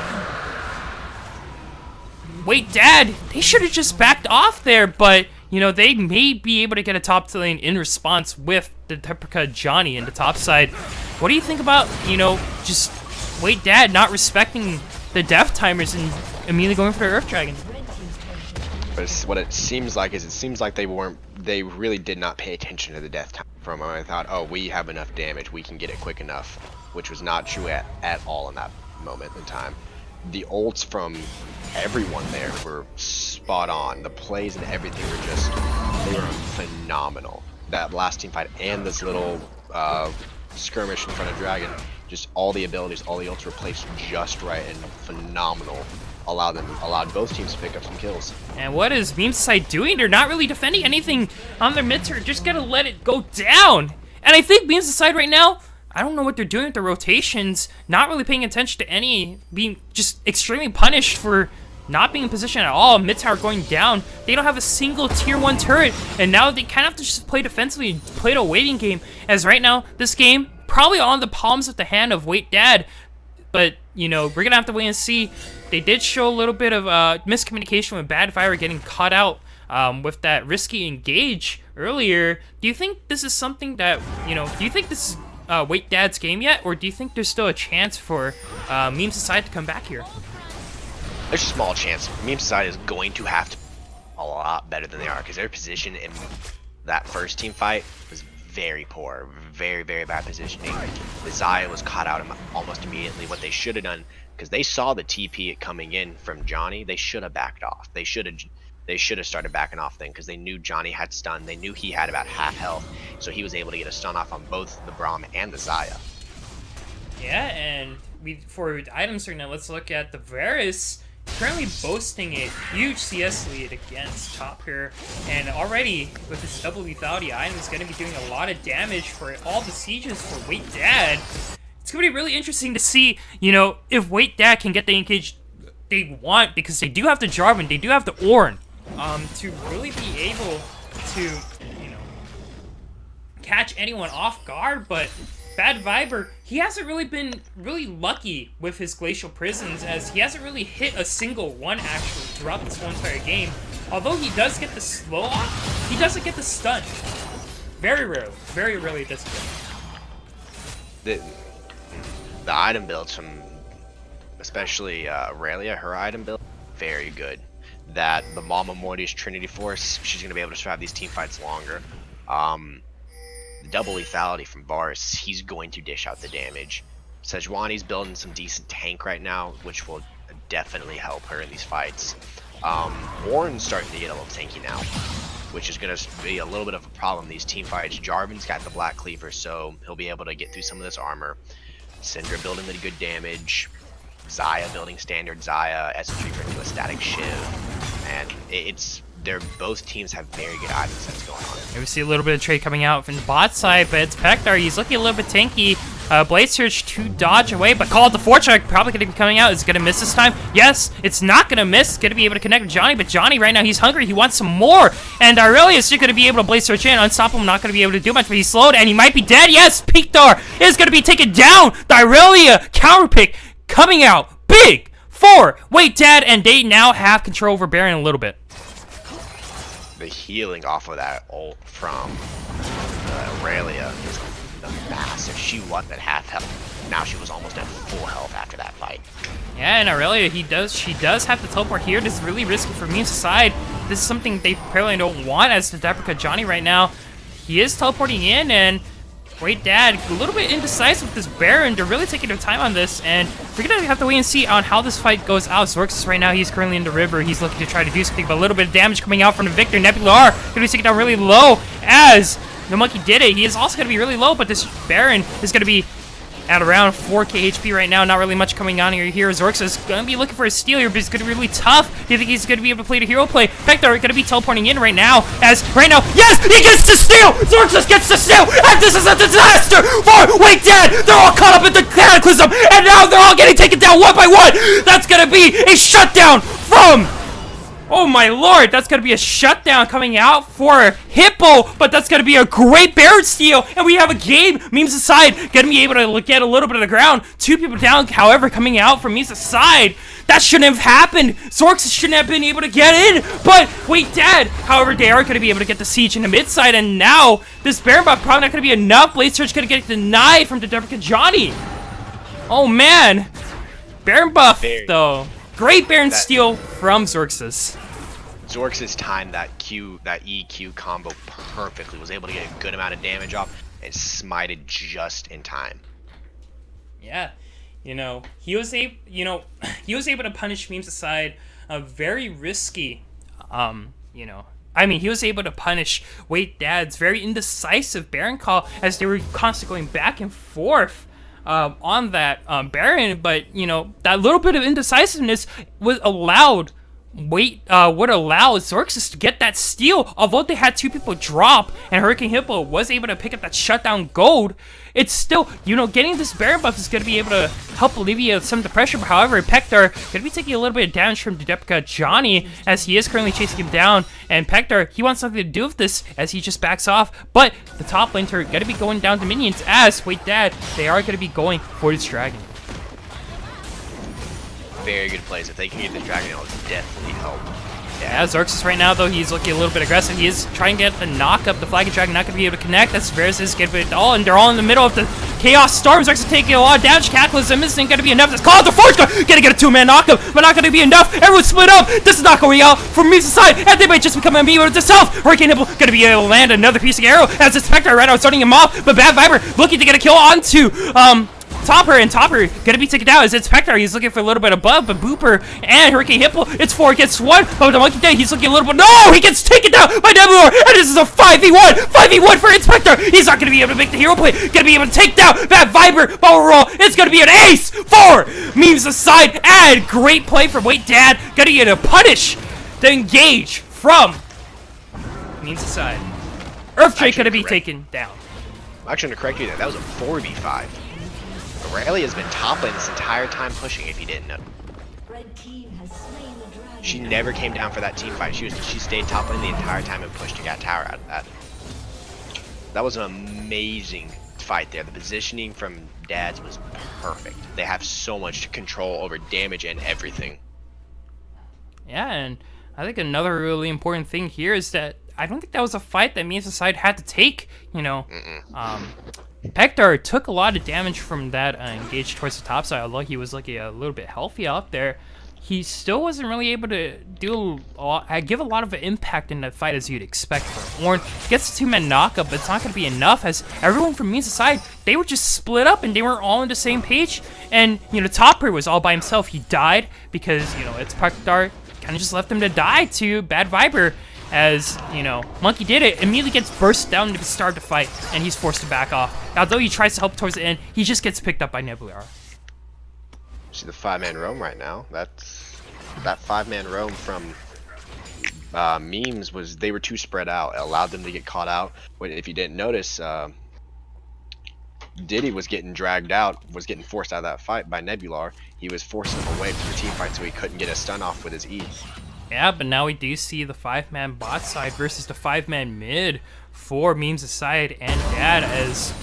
Wait, Dad, they should have just backed off there, but, you know, they may be able to get a top lane in response with the Teprika Johnny in the top side. What do you think about, you know, just Wait Dad not respecting the death timers and immediately going for the Earth Dragon? But what it seems like is they really did not pay attention to the death time from them. I thought, oh, we have enough damage, we can get it quick enough, which was not true at all in that moment in time. The ults from everyone there were spot on. The plays and everything were they were phenomenal. That last team fight and this little skirmish in front of Dragon, just all the abilities, all the ults were placed just right and phenomenal. Allowed both teams to pick up some kills. And what is memes side doing? They're not really defending anything on their mid turret, just gotta let it go down. And I think memes aside right now, I don't know what they're doing with the rotations, not really paying attention to any, being just extremely punished for not being in position at all. Mid tower going down. They don't have a single tier 1 turret, and now they kind of have to just play defensively and play a waiting game, as right now, this game, probably on the palms of the hand of Wait Dad, but, you know, we're gonna have to wait and see. They did show a little bit of miscommunication with Bad Fire getting caught out with that risky engage earlier. Do you think this is something that, you know, do you think this is Wait Dad's game yet, or do you think there's still a chance for Meme Society to come back here? There's a small chance. Meme Society is going to have to be a lot better than they are, because their position in that first team fight was very poor, very, very bad positioning. The Xayah was caught out almost immediately. What they should have done, because they saw the TP coming in from Johnny, they should have backed off. They should have started backing off then, because they knew Johnny had stun. They knew he had about half health, so he was able to get a stun off on both the Braum and the Xayah. Yeah, and for items right now, let's look at the Varus. Currently boasting a huge CS lead against top here, and already with this double lethality item is going to be doing a lot of damage for all the sieges for Wait Dad. It's going to be really interesting to see, you know, if Wait Dad can get the engage they want, because they do have the Jarvan, they do have the Ornn, to really be able to, you know, catch anyone off guard. But Bad Viper, he hasn't really been really lucky with his Glacial Prisons, as he hasn't really hit a single one actually throughout this whole entire game. Although he does get the slow off, he doesn't get the stun. Very rarely does he get. The item builds from, especially Aurelia, her item build, very good. That the Mama Morty's Trinity Force, she's going to be able to survive these team fights longer. the double lethality from Varus, he's going to dish out the damage. Sejuani's building some decent tank right now, which will definitely help her in these fights. Ornn's starting to get a little tanky now, which is going to be a little bit of a problem in these team fights. Jarvan's got the Black Cleaver, so he'll be able to get through some of this armor. Syndra building the good damage. Xayah building standard Xayah, S3 into a static Shiv. And both teams have very good item sets going on. Here we see a little bit of trade coming out from the bot side, but it's Pektar. He's looking a little bit tanky. Blade Surge to dodge away, but Call of the Fortune probably going to be coming out. Is it going to miss this time? Yes, it's not going to miss. It's going to be able to connect with Johnny, but Johnny right now, he's hungry. He wants some more. And Aurelius is going to be able to Blade Surge in. Unstoppable, not going to be able to do much, but he's slowed, and he might be dead. Yes, Pektar is going to be taken down. The Aurelia counter pick coming out big for Wait Dad, and they now have control over Baron a little bit. The healing off of that ult from Aurelia is massive. She was at half health. Now she was almost at full health after that fight. Yeah, and Aurelia, she does have to teleport here. This is really risky for Meme's side. This is something they apparently don't want as the Depreca Johnny right now. He is teleporting in, and Wait Dad, a little bit indecisive with this Baron. They're really taking their time on this, and we're going to have to wait and see on how this fight goes out. Zorxus right now, he's currently in the river. He's looking to try to do something, but a little bit of damage coming out from the Victor. Nebula going to be taken down really low as the Monkey did it. He is also going to be really low, but this Baron is going to be at around 4k HP right now. Not really much coming on here. Zorxus is going to be looking for a steal here, but it's going to be really tough. Do you think he's going to be able to play the hero play? Pektar going to be teleporting in right now, as right now, yes, he gets the steal! Zorxus gets the steal, and this is a disaster for Wait Dad! They're all caught up in the Cataclysm, and now they're all getting taken down one by one! That's going to be a shutdown from... Oh my lord, that's going to be a shutdown coming out for Hippo, but that's going to be a great Baron steal, and we have a game. Memes aside, going to be able to get a little bit of the ground. 2 people down, however, coming out from Memes aside. That shouldn't have happened. Zorxus shouldn't have been able to get in, but Wait Dad, however, they are going to be able to get the siege in the mid side, and now this Baron buff probably not going to be enough. Blade Surge going to get denied from the Depreca Johnny. Oh man, Baron buff though. Great Baron steal from Zorxus. Zorxus timed that EQ combo perfectly. Was able to get a good amount of damage off and smited just in time. Yeah, he was able to punish Memes aside a very risky, I mean, he was able to punish Wait Dad's very indecisive Baron call as they were constantly going back and forth on that Baron, but that little bit of indecisiveness would allow Zorxus to get that steal. Although they had 2 people drop and Hurricane Hippo was able to pick up that shutdown gold, it's still, getting this Baron buff is going to be able to help alleviate some of the pressure. But however, Pektar going to be taking a little bit of damage from the Depreca Johnny as he is currently chasing him down. And Pektar, he wants something to do with this as he just backs off. But the top laner going to be going down to minions as, Wait Dad, they are going to be going for this dragon. Very good plays. If they can get the dragon, it'll definitely help. Yeah, Zorxus right now, though, he's looking a little bit aggressive. He is trying to get the knock up. The Flagon Dragon not going to be able to connect. That's Varus is getting it all, and they're all in the middle of the Chaos Storm. Zorxus taking a lot of damage. Cataclysm isn't going to be enough. This Call of the Fortune going to get a 2-man knock-up, but not going to be enough. Everyone split up. This is not going out from Memes' side, and they might just become immune with itself. Hurricane Hippo going to be able to land another piece of arrow as it's Pektar right now starting him off, but Bad Viper looking to get a kill onto, Topper, and Topper gonna be taken down as it's Pektar. He's looking for a little bit above, but Booper and Hurricane Hippo, it's 4 against 1. But the Monkey Day, he's looking a little bit. No! He gets taken down by Nebula, and this is a 5v1! 5v1 for Inspector! He's not gonna be able to make the hero play. Gonna be able to take down that Viper Power Roll. It's gonna be an ace for Memes aside, and great play from Wait Dad. Gonna get a punish the engage from Memes aside. Earthdrake gonna be taken down. I'm actually gonna correct you there. That was a 4v5. Aurelia's been top lane this entire time pushing, if you didn't know. She never came down for that team fight. She stayed top lane the entire time and pushed to get tower out of that. That was an amazing fight there. The positioning from Dad's was perfect. They have so much control over damage and everything. Yeah, and I think another really important thing here is that I don't think that was a fight that Memes side had to take, Pektar took a lot of damage from that engage towards the top side, although he was looking a little bit healthy out there. he still wasn't really able to give a lot of an impact in that fight as you'd expect from Ornn. Gets a 2-man knockup, but it's not going to be enough as everyone from Means' side, they were just split up and they weren't all on the same page. And, you know, Topper was all by himself. He died because, you know, it's Pakdar kind of just left him to die to Bad Viper as, you know, Monkey did it, immediately gets burst down to the start of the fight and he's forced to back off. Although he tries to help towards the end, he just gets picked up by Nebula. See the 5-man roam right now. That 5-man roam from Memes was, they were too spread out. It allowed them to get caught out. If you didn't notice, Diddy was getting dragged out, was getting forced out of that fight by Nebular. He was forcing him away from the team fight so he couldn't get a stun off with his E. Yeah, but now we do see the 5-man bot side versus the 5-man mid for Memes' side and Dad, as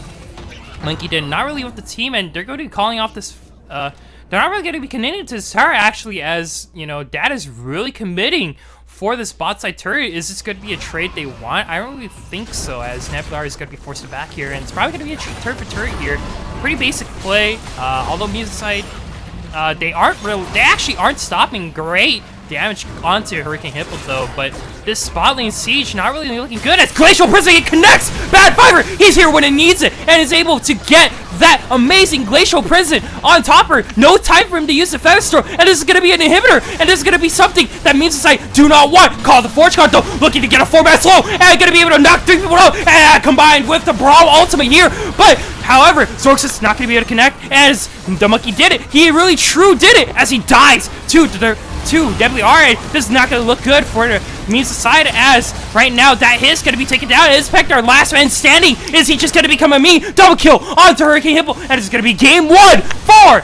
Monkey did not really with the team, and they're going to be calling off this. They're not really going to be committing to Zara, actually, as, you know, Dad is really committing for this bot side turret. Is this going to be a trade they want? I don't really think so, as Neblar is going to be forced to back here, and it's probably going to be a turret for turret here. Pretty basic play, although Memes' side, they actually aren't stopping great damage onto Hurricane Hippo though, but this spot lane siege not really looking good as Glacial Prison connects! Bad Viper, he's here when it needs it, and is able to get that amazing Glacial Prison on Topper. No time for him to use the Featherstone, and this is going to be an inhibitor, and this is going to be something that Memes Society do not want. Call the Forge Card though, looking to get a 4-man slow, and going to be able to knock 3 people out, and combined with the Brawl ultimate here, but however, Zorx is not going to be able to connect, as the Monkey did it. He really true did it, as he dies to Deadly Alright. This is not going to look good for the Memes side, as right now that hit's going to be taken down. Is Spectre last man standing? Is he just going to become a me? Double kill onto Hurricane Hippo, and it's going to be game 1 for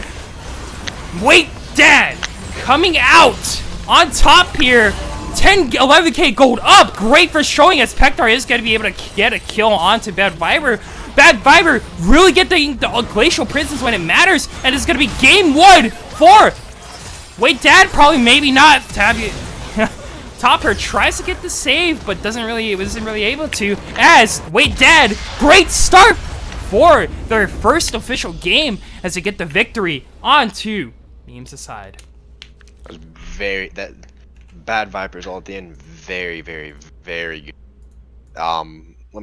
Wait Dad coming out on top here. 11k gold up. Great for showing, as Pektar is going to be able to get a kill onto Bad Viper. Bad Viper really get the Glacial Prisons when it matters, and it's going to be game 1 for Wait Dad. Probably maybe not. Topper tries to get the save, but wasn't really able to, as Wait Dad, great start for their first official game as they get the victory onto Memes side. That was Bad Vipers all at the end, very, very, very good. Let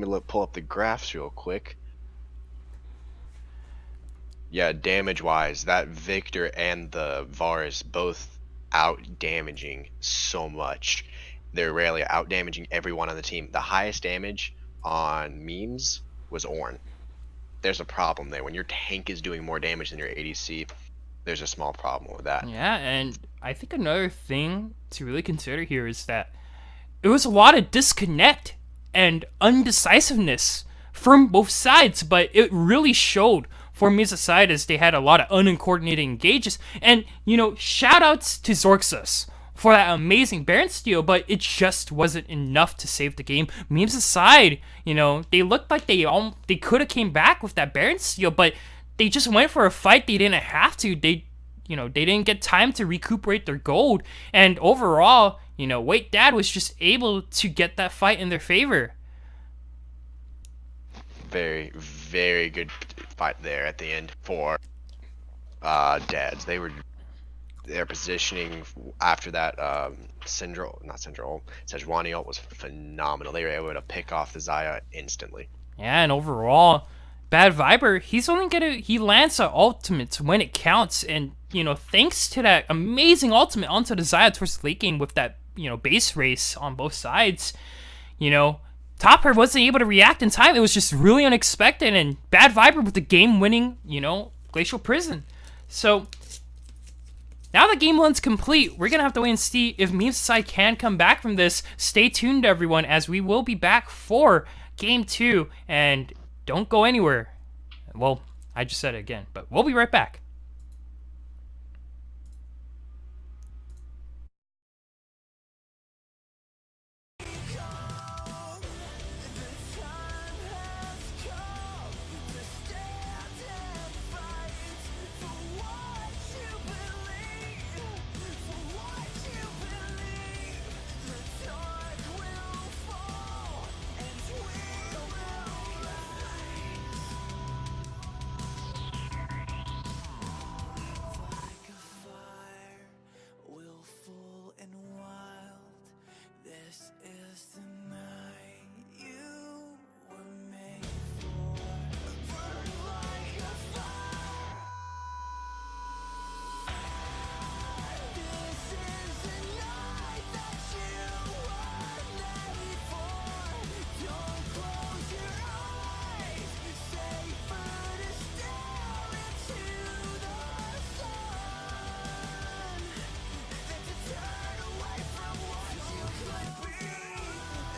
me pull up the graphs real quick. Yeah, damage-wise, that Victor and the Varus both out-damaging so much. They're rarely out-damaging everyone on the team. The highest damage on Memes was Ornn. There's a problem there. When your tank is doing more damage than your ADC, there's a small problem with that. Yeah, and I think another thing to really consider here is that it was a lot of disconnect and undecisiveness from both sides, but it really showed for Memes side as they had a lot of uncoordinated engages. And, you know, shoutouts to Zorxus for that amazing Baron steal, but it just wasn't enough to save the game. Memes side, you know, they looked like they could have came back with that Baron steal, but they just went for a fight they didn't have to. They didn't get time to recuperate their gold, and overall, you know, Wait Dad was just able to get that fight in their favor. Very, very good fight there at the end for Dads. Their positioning after that Sejuani ult was phenomenal. They were able to pick off the Xayah instantly. Yeah, and overall, Bad Viper, he lands the ultimates when it counts, and, you know, thanks to that amazing ultimate onto the Xayah towards the late game with that, you know, base race on both sides, you know, Topper wasn't able to react in time. It was just really unexpected, and Bad Viper with the game-winning, you know, Glacial Prison. So now that game 1's complete, we're going to have to wait and see if Memes side can come back from this. Stay tuned, everyone, as we will be back for game 2, and don't go anywhere. Well, I just said it again, but we'll be right back. just the night you were made for. Burn like a fire. This is the night that you were made for. Don't close your eyes. Safer to stare into the sun than to turn away from what you could be.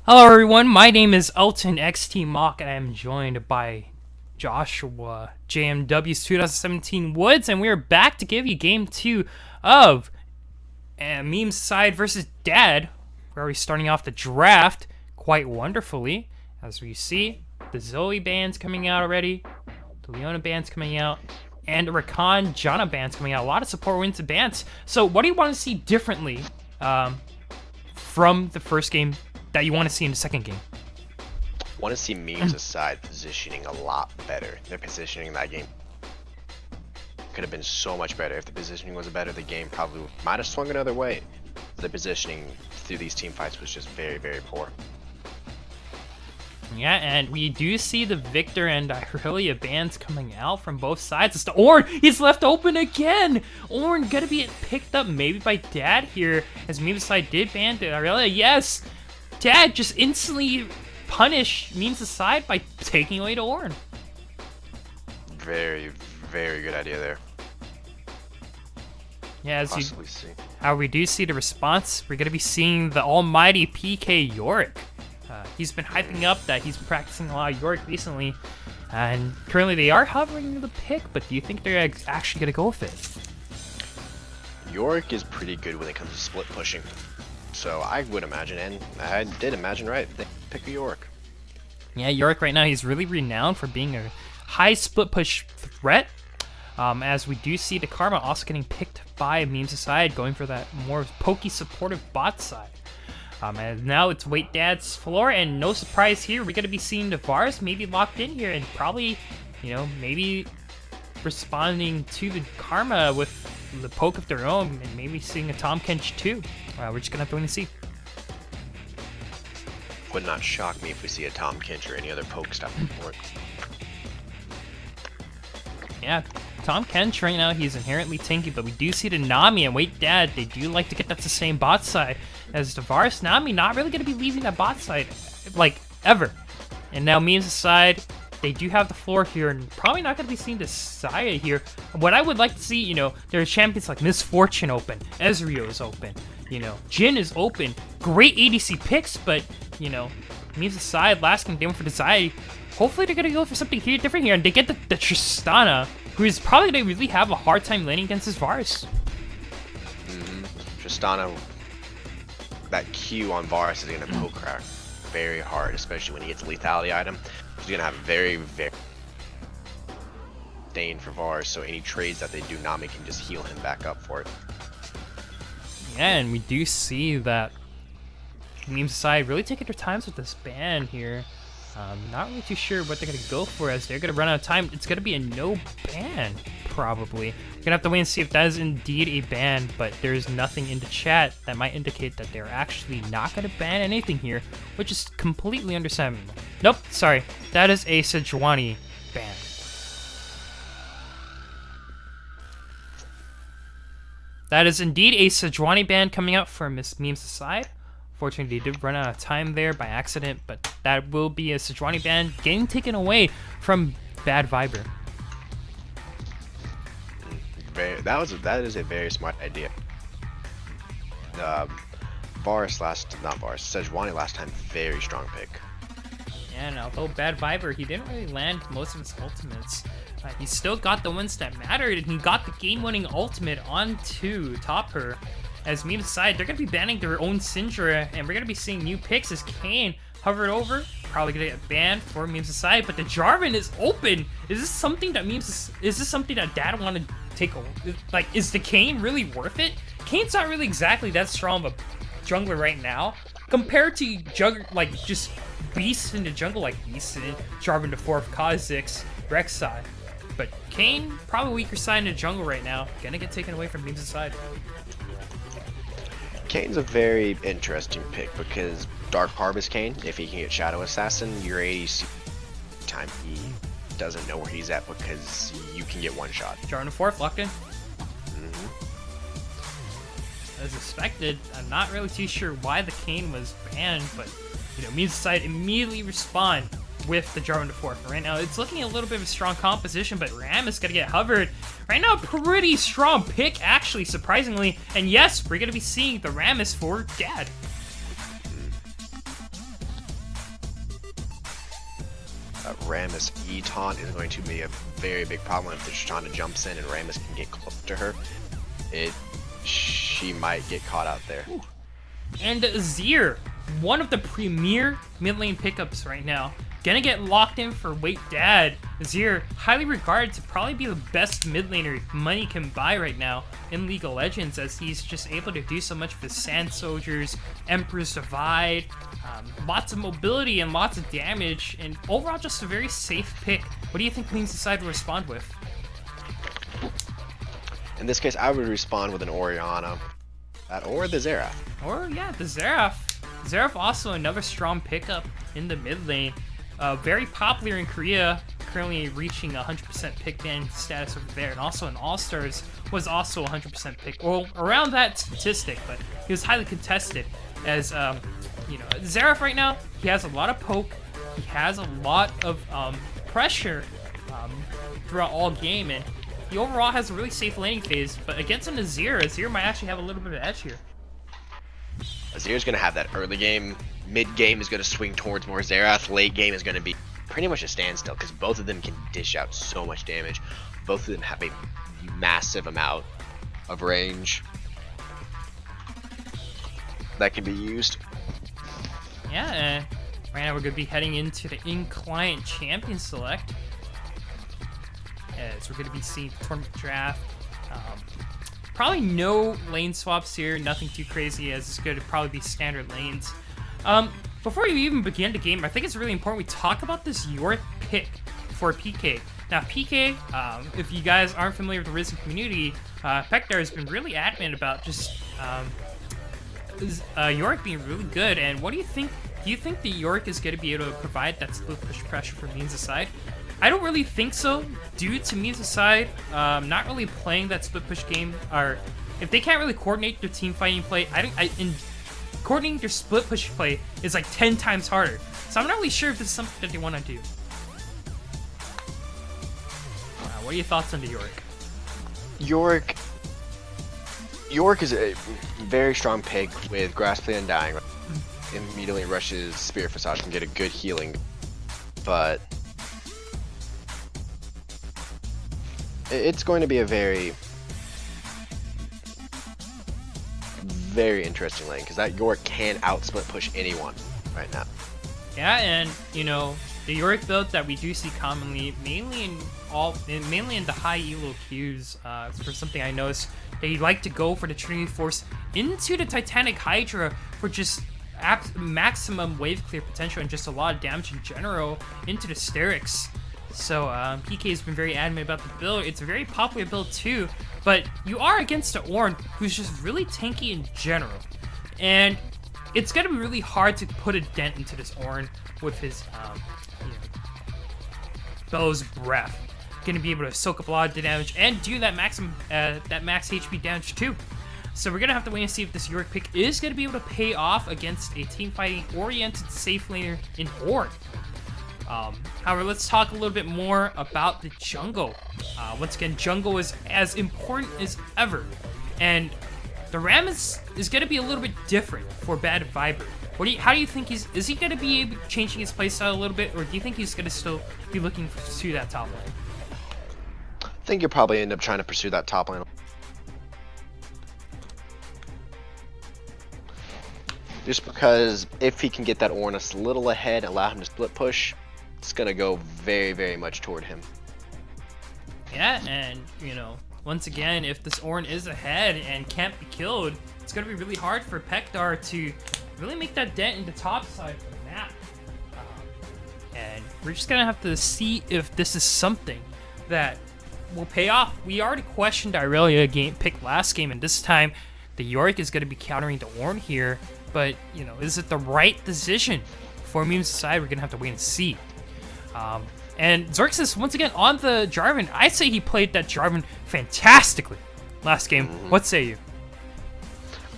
Hello everyone, my name is Elton XT Mock and I'm joined by Joshua, JMW's 2017 Woods, and we are back to give you game 2 of Meme's Side versus Dad. We're already starting off the draft quite wonderfully. As we see, the Zoe band's coming out already, the Leona band's coming out, and Rakan Janna band's coming out. A lot of support wins and bands. So what do you want to see differently from the first game that you want to see in the second game? Want to see Meme's side positioning a lot better. Their positioning in that game could have been so much better. If the positioning was better, the game probably might have swung another way. The positioning through these team fights was just very, very poor. Yeah, and we do see the Victor and Irelia bans coming out from both sides. It's the Ornn! He's left open again! Ornn gonna be picked up maybe by Dad here, as Meme's side did ban Irelia. Yes! Dad just instantly punished Meme's side by taking away the Ornn. Very, very good idea there. Yeah, as Possibly see. how we do see the response, we're gonna be seeing the almighty PK Yorick. He's been hyping up that he's been practicing a lot of Yorick recently, and currently they are hovering the pick, but do you think they're actually gonna go with it? Yorick is pretty good when it comes to split pushing. So I would imagine, and I did imagine right, they pick a Yorick. Yeah, Yorick right now, he's really renowned for being a high split push threat. As we do see the Karma also getting picked by Meme's side, going for that more pokey supportive bot side. And now it's Wait Dad's floor, and no surprise here, we're going to be seeing the Vars maybe locked in here, and probably, you know, maybe responding to the Karma with the poke of their own, and maybe seeing a Tahm Kench too. We're just going to have to wait and see. Would not shock me if we see a Tahm Kench or any other poke stop work. Yeah, Tahm Kench right now, he's inherently tanky, but we do see the Nami and Wait Dad, they do like to get that to the same bot side, as the Varus Nami not really going to be leaving that bot side, like, ever. And now Meme's side, they do have the floor here, and probably not going to be seeing the Saya here. What I would like to see, you know, there are champions like Misfortune open, Ezreal is open, you know, Jhin is open, great ADC picks, but, you know, Meme's side, last game they went for the Zaya. Hopefully they're going to go for something here different here, and they get the Tristana, who is probably going to really have a hard time laning against his Varus. Tristana, that Q on Varus is going to poke crack very hard, especially when he gets a lethality item. He's going to have very, very stain for Varus, so any trades that they do, Nami can just heal him back up for it. Yeah, and we do see that Meme's side really taking their times with this ban here. Not really too sure what they're going to go for, as they're going to run out of time. It's going to be a no ban, probably. We're going to have to wait and see if that is indeed a ban, but there's nothing in the chat that might indicate that they're actually not going to ban anything here, which is completely understandable. Nope, sorry. That is a Sejuani ban. That is indeed a Sejuani ban coming out for Miss Meme's side. Fortunately, they did run out of time there by accident, but that will be a Sejuani ban getting taken away from Bad Viber. That is a very smart idea. Sejuani last time, very strong pick. Yeah, and although Bad Viber, he didn't really land most of his ultimates. He still got the ones that mattered, and he got the game-winning ultimate onto Topper. As Meme's side, they're going to be banning their own Syndra, and we're going to be seeing new picks as Kayn hovered over. Probably going to get banned for Meme's side, but the Jarvan is open. Is this something that is this something that Dad want to take over? Like, is the Kayn really worth it? Kayn's not really exactly that strong of a jungler right now, compared to just beasts in the jungle like Beastin, Jarvan the 4th, Kha'Zix, Rek'Sai. But Kayn, probably weaker side in the jungle right now. Gonna get taken away from Meme's side. Kayn's a very interesting pick because Dark Harvest Kayn, if he can get Shadow Assassin, your ADC time he doesn't know where he's at because you can get one shot. Jarvan the 4th locked in. As expected, I'm not really too sure why the Kayn was banned, but you know, Meme's side immediately respond with the Jarvan the 4th. Right now, it's looking a little bit of a strong composition, but Ram is going to get hovered. Right now, pretty strong pick, actually, surprisingly. And yes, we're going to be seeing the Rammus for Dad. Rammus E-taunt is going to be a very big problem. If the Tristana jumps in and Rammus can get close to her, she might get caught out there. And Azir, one of the premier mid lane pickups right now, gonna get locked in for Wait Dad. Azir, highly regarded to probably be the best mid laner money can buy right now in League of Legends, as he's just able to do so much with his Sand Soldiers, Emperor's Divide, lots of mobility and lots of damage, and overall just a very safe pick. What do you think Queen's Decide will respond with? In this case, I would respond with an Orianna, or the Xerath. Or, yeah, the Xerath. Xerath also another strong pickup in the mid lane. Very popular in Korea, currently reaching 100% pick ban status over there, and also in All-Stars was also 100% pick, well, around that statistic, but he was highly contested, as, you know, Xerath right now, he has a lot of poke, he has a lot of pressure throughout all game, and he overall has a really safe laning phase, but against an Azir might actually have a little bit of edge here. Azir's going to have that early game. Mid game is going to swing towards more Xerath. Late game is going to be pretty much a standstill, because both of them can dish out so much damage. Both of them have a massive amount of range that can be used. Yeah, right now we're going to be heading into the in-client champion select, as we're going to be seeing the tournament draft. Probably no lane swaps here, nothing too crazy, as it's going to probably be standard lanes. Before we even begin the game, I think it's really important we talk about this Yorick pick for PK. Now, PK, if you guys aren't familiar with the Risen community, Pekdar has been really adamant about just Yorick being really good. And what do you think? Do you think the Yorick is going to be able to provide that split push pressure for Means Aside? I don't really think so, due to Means Aside not really playing that split push game, or if they can't really coordinate their team fighting play, coordinating their split push play is like 10 times harder. So I'm not really sure if this is something that they want to do. What are your thoughts on the Yorick? Yorick is a very strong pick with Grass and Dying. Immediately rushes Spirit Facade and get a good healing, but it's going to be a very interesting lane, because that Yorick can out-split push anyone right now. Yeah, and you know, the Yorick build that we do see commonly, mainly in the high elo queues, for something I noticed, they like to go for the Trinity Force into the Titanic Hydra for just maximum wave clear potential and just a lot of damage in general into the Sterix. So PK has been very adamant about the build. It's a very popular build too, but you are against an Ornn who's just really tanky in general, and it's gonna be really hard to put a dent into this Ornn with his you know, Bellow's Breath. Gonna be able to soak up a lot of damage and do that max HP damage too. So we're gonna have to wait and see if this Yorick pick is gonna be able to pay off against a team fighting oriented safe laner in Ornn. However, let's talk a little bit more about the jungle. Once again, jungle is as important as ever, and the Rammus is going to be a little bit different for Bad Viper. How do you think is he going to be changing his playstyle a little bit, or do you think he's going to still be looking to pursue that top lane? I think you'll probably end up trying to pursue that top lane. Just because if he can get that Ornn a little ahead, allow him to split push, it's going to go very much toward him. Yeah, and, you know, once again, if this Ornn is ahead and can't be killed, it's going to be really hard for Pekdar to really make that dent in the top side of the map. And we're just going to have to see if this is something that will pay off. We already questioned Irelia pick last game, and this time the Yorick is going to be countering the Ornn here. But, you know, is it the right decision for Memes Aside? We're going to have to wait and see. And Xerxes, once again, on the Jarvan, I'd say he played that Jarvan fantastically last game. What say you?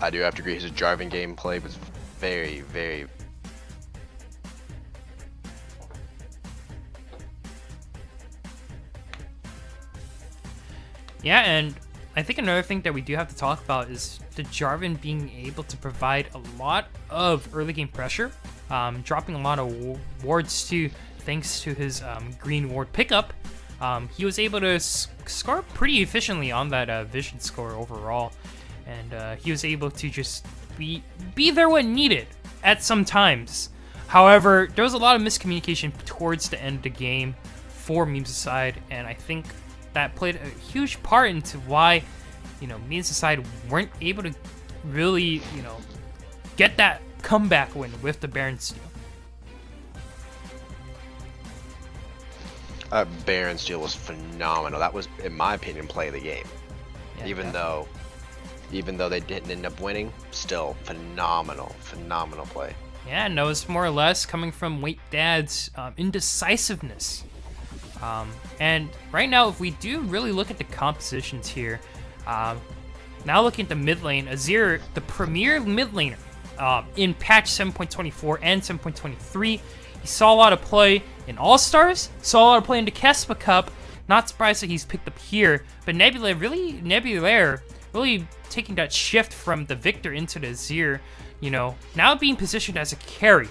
I do have to agree. His Jarvan gameplay was very Yeah, and I think another thing that we do have to talk about is the Jarvan being able to provide a lot of early game pressure, dropping a lot of wards to thanks to his green ward pickup, he was able to score pretty efficiently on that vision score overall, and he was able to just be there when needed at some times. However, there was a lot of miscommunication towards the end of the game for Memes Aside, and I think that played a huge part into why, Memes Aside weren't able to really, get that comeback win with the Baron steal. Baron steal was phenomenal. That was, in my opinion, play of the game. Yeah, even though they didn't end up winning, still phenomenal play. Yeah, no, it's more or less coming from Wait Dad's indecisiveness. And right now, if we do really look at the compositions here, now looking at the mid lane, Azir, the premier mid laner in patch 7.24 and 7.23, he saw a lot of play in All-Stars, saw a lot of play in the Kespa Cup. Not surprised that he's picked up here, but Nebulaire really taking that shift from the Victor into the Azir, now being positioned as a carry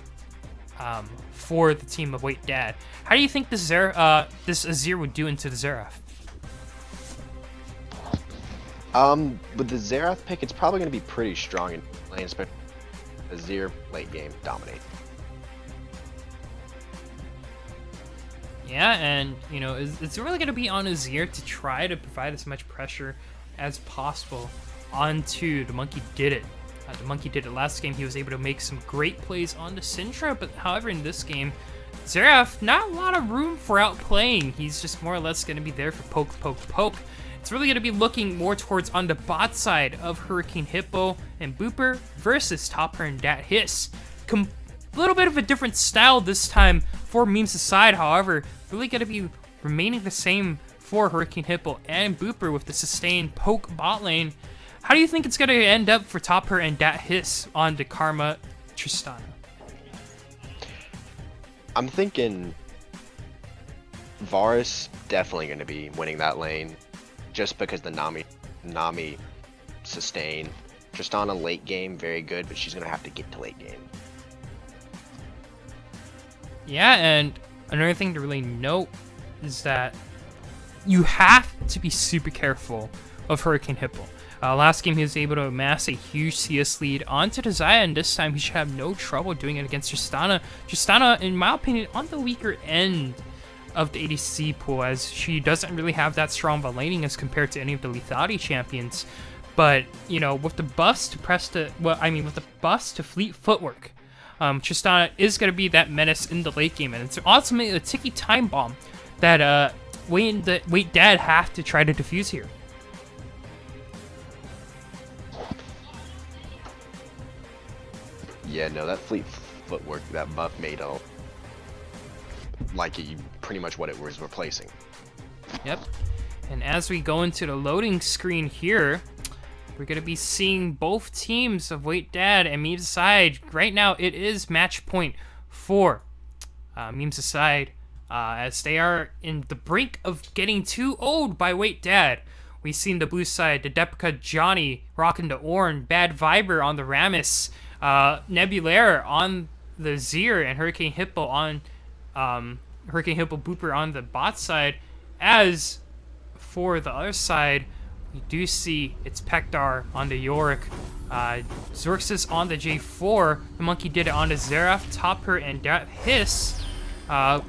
for the team of Wait Dad. How do you think this Azir would do into the Xerath? With the Xerath pick, it's probably going to be pretty strong in lane, especially Azir late game dominate. Yeah, and it's really going to be on Azir to try to provide as much pressure as possible onto the Monkey Did It. The Monkey Did It last game. He was able to make some great plays on the Syndra, but however in this game, Xerath, not a lot of room for outplaying. He's just more or less going to be there for poke. It's really going to be looking more towards on the bot side of Hurricane Hippo and Booper versus Topper and Dat Hiss. Little bit of a different style this time for Memes Aside, however, really going to be remaining the same for Hurricane Hippo and Booper with the sustained poke bot lane. How do you think it's going to end up for Topper and Dat Hiss on the Karma Tristana? I'm thinking Varus definitely going to be winning that lane just because the Nami sustain. Tristana late game, very good, but she's going to have to get to late game. Yeah, and another thing to really note is that you have to be super careful of Hurricane Hippo. Last game, he was able to amass a huge CS lead onto Desire, and this time he should have no trouble doing it against Tristana. Tristana, in my opinion, on the weaker end of the ADC pool, as she doesn't really have that strong of a laning as compared to any of the lethality champions. But, with the buffs to with the buffs to fleet footwork, Tristana is going to be that menace in the late game, and it's ultimately a ticky time bomb that Wait Dad have to try to defuse here. Yeah, no, that fleet footwork, that buff made pretty much what it was replacing. Yep. And as we go into the loading screen here, we're going to be seeing both teams of Wait Dad and Memes Aside. Right now, it is match point for Memes Aside, as they are in the brink of getting too old by Wait Dad. We've seen the blue side, the Depica Johnny rocking the Ornn, Bad Viber on the Rammus, Nebulaire on the Zir, and Hurricane Hippo on Hurricane Hippo Booper on the bot side. As for the other side, we do see it's Pekdar on the Yorick, Xerxes on the J4, the Monkey Did It on the Xerath, Topper, and Dat Hiss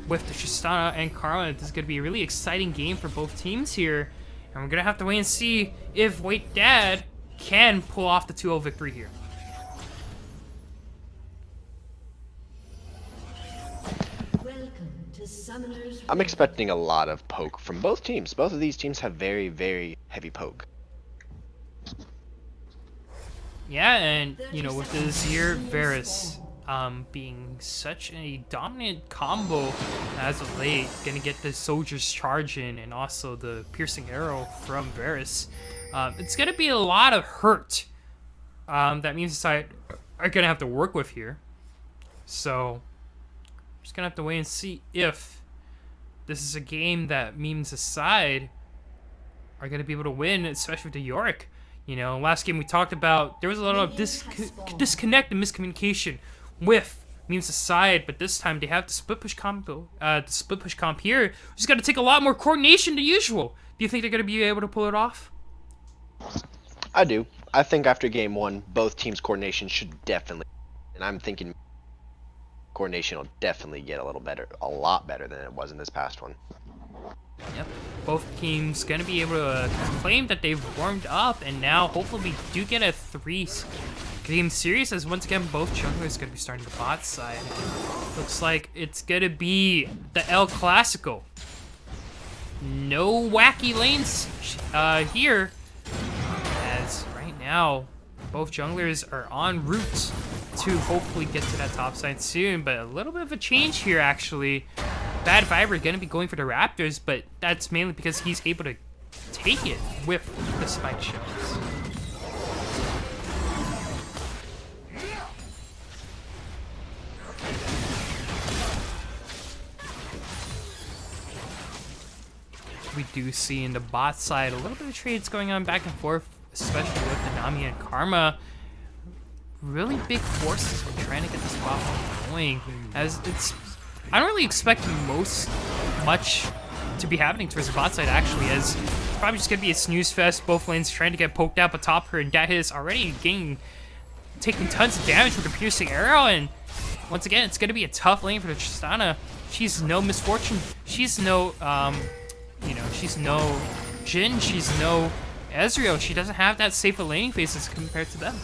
with the Tristana and Karma. This is going to be a really exciting game for both teams here, and we're going to have to wait and see if Wait Dad can pull off the 2-0 victory here. I'm expecting a lot of poke from both teams. Both of these teams have very, very heavy poke. Yeah, and with the Azir Varus being such a dominant combo as of late, gonna get the Soldier's Charge in and also the Piercing Arrow from Varus, it's gonna be a lot of hurt that Memes Aside are gonna have to work with here. So just gonna have to wait and see if this is a game that Memes Aside are gonna be able to win, especially with the Yorick. Last game we talked about there was a lot of disconnect and miscommunication with memes aside, but this time they have the split push combo, the split push comp here. Just got to take a lot more coordination than usual. Do you think they're going to be able to pull it off? I do. I think after game 1, both teams' coordination should definitely, and I'm thinking coordination will definitely get a lot better than it was in this past one. Yep. Both teams going to be able to claim that they've warmed up, and now hopefully we do get a 3-game series, as once again both junglers going to be starting the bot side. Looks like it's going to be the El Clasico. No wacky lanes here, as right now both junglers are en route to hopefully get to that top side soon, but a little bit of a change here actually. Bad Viber going to be going for the Raptors, but that's mainly because he's able to take it with the spike shells. We do see in the bot side a little bit of trades going on back and forth, especially with the Nami and Karma. Really big forces when trying to get this bot going, as I don't really expect much to be happening towards the bot side actually, as it's probably just gonna be a snooze fest. Both lanes trying to get poked out, but top her, and that is already taking tons of damage with the piercing arrow. And once again, it's gonna be a tough lane for the Tristana. She's no Misfortune. She's no, she's no Jhin. She's no Ezreal. She doesn't have that safe of laning phase as compared to them.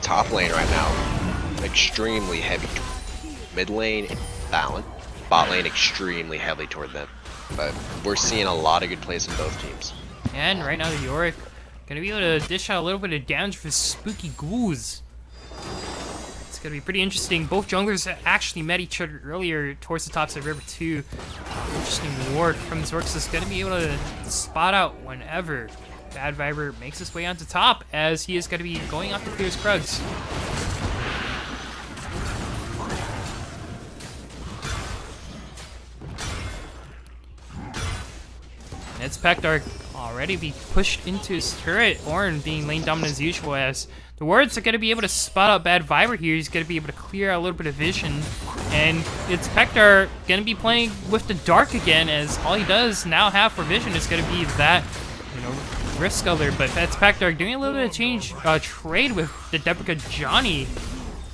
Top lane right now, extremely heavy. Mid lane, balance. Bot lane, extremely heavily toward them. But we're seeing a lot of good plays in both teams. And right now the Yorick gonna be able to dish out a little bit of damage for spooky ghouls. It's gonna be pretty interesting. Both junglers actually met each other earlier towards the top side river too. Interesting ward from Zorx is gonna be able to spot out whenever Bad Viber makes his way onto top, as he is gonna be going off to clear his Krugs. It's Pekdar already be pushed into his turret. Ornn being lane dominant as usual, as the wards are going to be able to spot out Bad Viber here. He's going to be able to clear out a little bit of vision. And it's Pekdar going to be playing with the dark again, as all he does now have for vision is going to be that, Rift Sculler. But that's Pekdar doing a little bit of trade with the Deprica Johnny.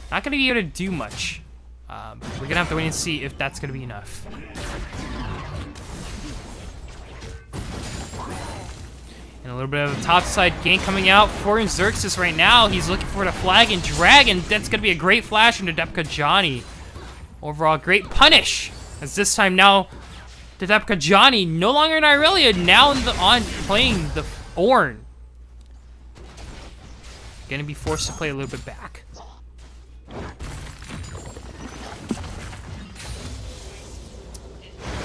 Not going to be able to do much. We're going to have to wait and see if that's going to be enough. And a little bit of a topside gank coming out for Xerxes right now. He's looking for the flag and dragon. That's going to be a great flash into Deprica Johnny. Overall, great punish. As this time now, the Deprica Johnny no longer in Irelia, now playing the Ornn. Going to be forced to play a little bit back.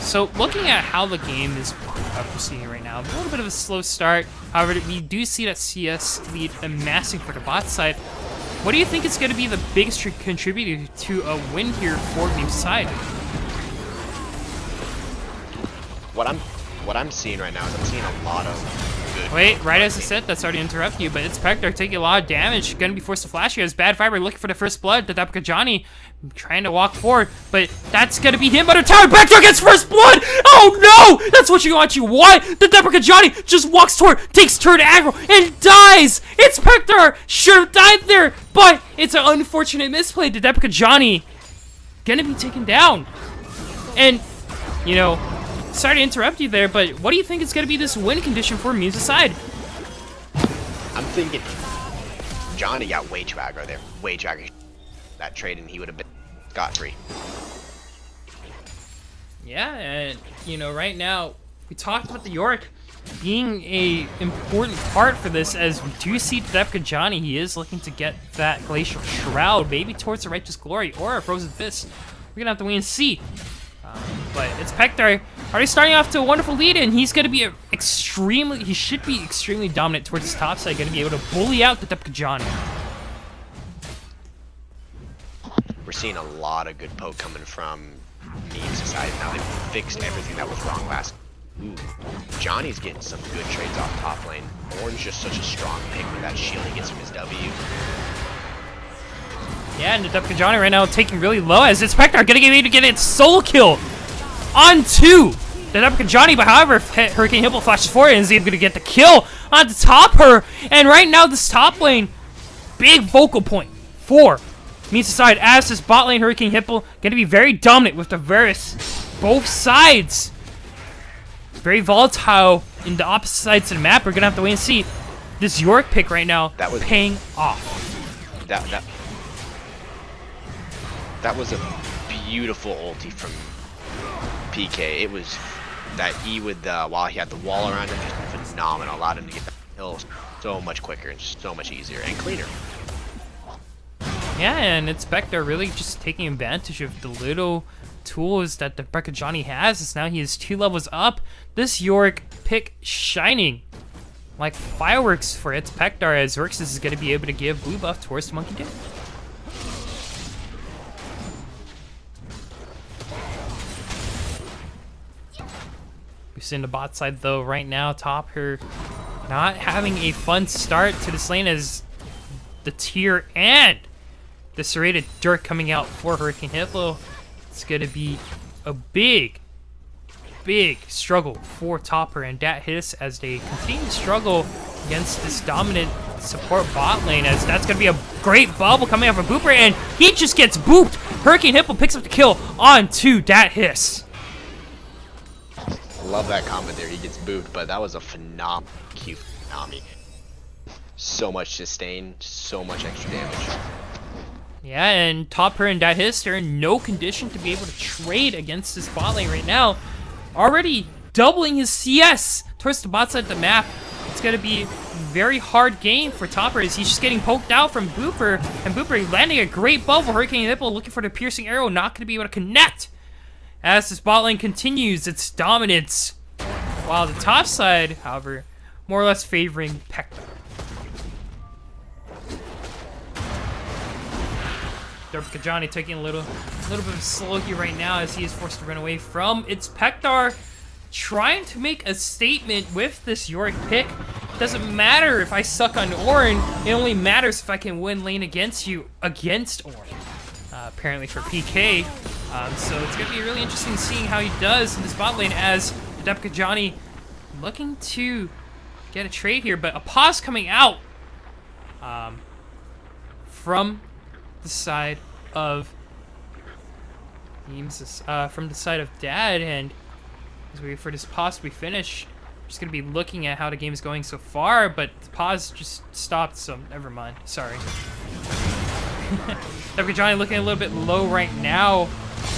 So looking at how the game is proceeding right now, a little bit of a slow start. However, we do see that CS lead amassing for the bot side. What do you think is going to be the biggest contributor to a win here for game side? What I'm seeing right now is I'm seeing a lot of good. Wait, right as I said, that's already interrupt you, but it's Pekdar taking a lot of damage. Going to be forced to flash here as Bad Viber looking for the first blood. The Deprica Johnny trying to walk forward, but that's going to be him by the tower. Pekdar gets first blood! Oh no! That's what you want, you want! The Deprica Johnny just walks toward, takes turn aggro, and dies! It's Pekdar! Should have died there, but it's an unfortunate misplay. The Deprica Johnny gonna be taken down. And, sorry to interrupt you there, but what do you think is going to be this win condition for Muse's side? I'm thinking Johnny got way too aggro there. Way too aggro. That trade and he would have been scot-free. Yeah, and, right now, we talked about the Yorick being a important part for this, as we do see Deprica Johnny. He is looking to get that Glacial Shroud, maybe towards the Righteous Glory or a Frozen Fist. We're going to have to wait and see. But it's Pekdar already starting off to a wonderful lead, and he's going to be he should be extremely dominant towards his top side, going to be able to bully out the Deprica Johnny. We're seeing a lot of good poke coming from Meme Society. Now they've fixed everything that was wrong last. Ooh, Johnny's getting some good trades off top lane. Ornn's just such a strong pick with that shield he gets from his W. Yeah, and the Johnny right now taking really low as it's Spectre gonna get able to get its solo kill on 2. The Johnny, but however, Hurricane Hippo flashes forward and is able to get the kill on the top her. And right now, this top lane, big focal point for Means Aside as this bot lane Hurricane Hippo gonna be very dominant with the Varus. Both sides very volatile in the opposite sides of the map. We're gonna have to wait and see. This Yorick pick right now That was paying off. That was a beautiful ulti from PK. It was that E with the while he had the wall around him, just phenomenal. Allowed him to get the kills so much quicker and so much easier and cleaner. Yeah, and it's Spectre really just taking advantage of the little tools that the Johnny has. As now he is 2 levels up. This Yorick pick shining like fireworks for its Pektar, as Xerxes is going to be able to give blue buff towards the Monkey Dick. We've seen the bot side though right now, top her not having a fun start to this lane as the tier and the serrated dirt coming out for Hurricane Hippo. It's going to be a big struggle for Topper and Dat Hiss as they continue to struggle against this dominant support bot lane, as that's going to be a great bubble coming out from Booper, and he just gets booped. Hurricane Hippo picks up the kill on to Dat Hiss. Love that comment there. He gets booped, but that was a phenomenal Q from Nami. So much sustain, so much extra damage. Yeah, and Topper and Dat Hiss are in no condition to be able to trade against this bot lane right now. Already doubling his CS towards the bot side of the map. It's going to be a very hard game for Topper as he's just getting poked out from Booper. And Booper landing a great bubble. Hurricane Hippo looking for the piercing arrow, not going to be able to connect. As this bot lane continues its dominance. While the top side, however, more or less favoring Pektar. Johnny taking a little bit of a slow here right now as he is forced to run away from its Pektar, trying to make a statement with this Yorick pick. Doesn't matter if I suck on Ornn, it only matters if I can win lane against you against Ornn. Apparently for PK. So it's gonna be really interesting seeing how he does in this bot lane as the Johnny looking to get a trade here, but a pause coming out from the side of from the side of Dad, and as we wait for this pause to be finished, we're just gonna be looking at how the game is going so far, but the pause just stopped, so never mind. Sorry. Johnny looking a little bit low right now,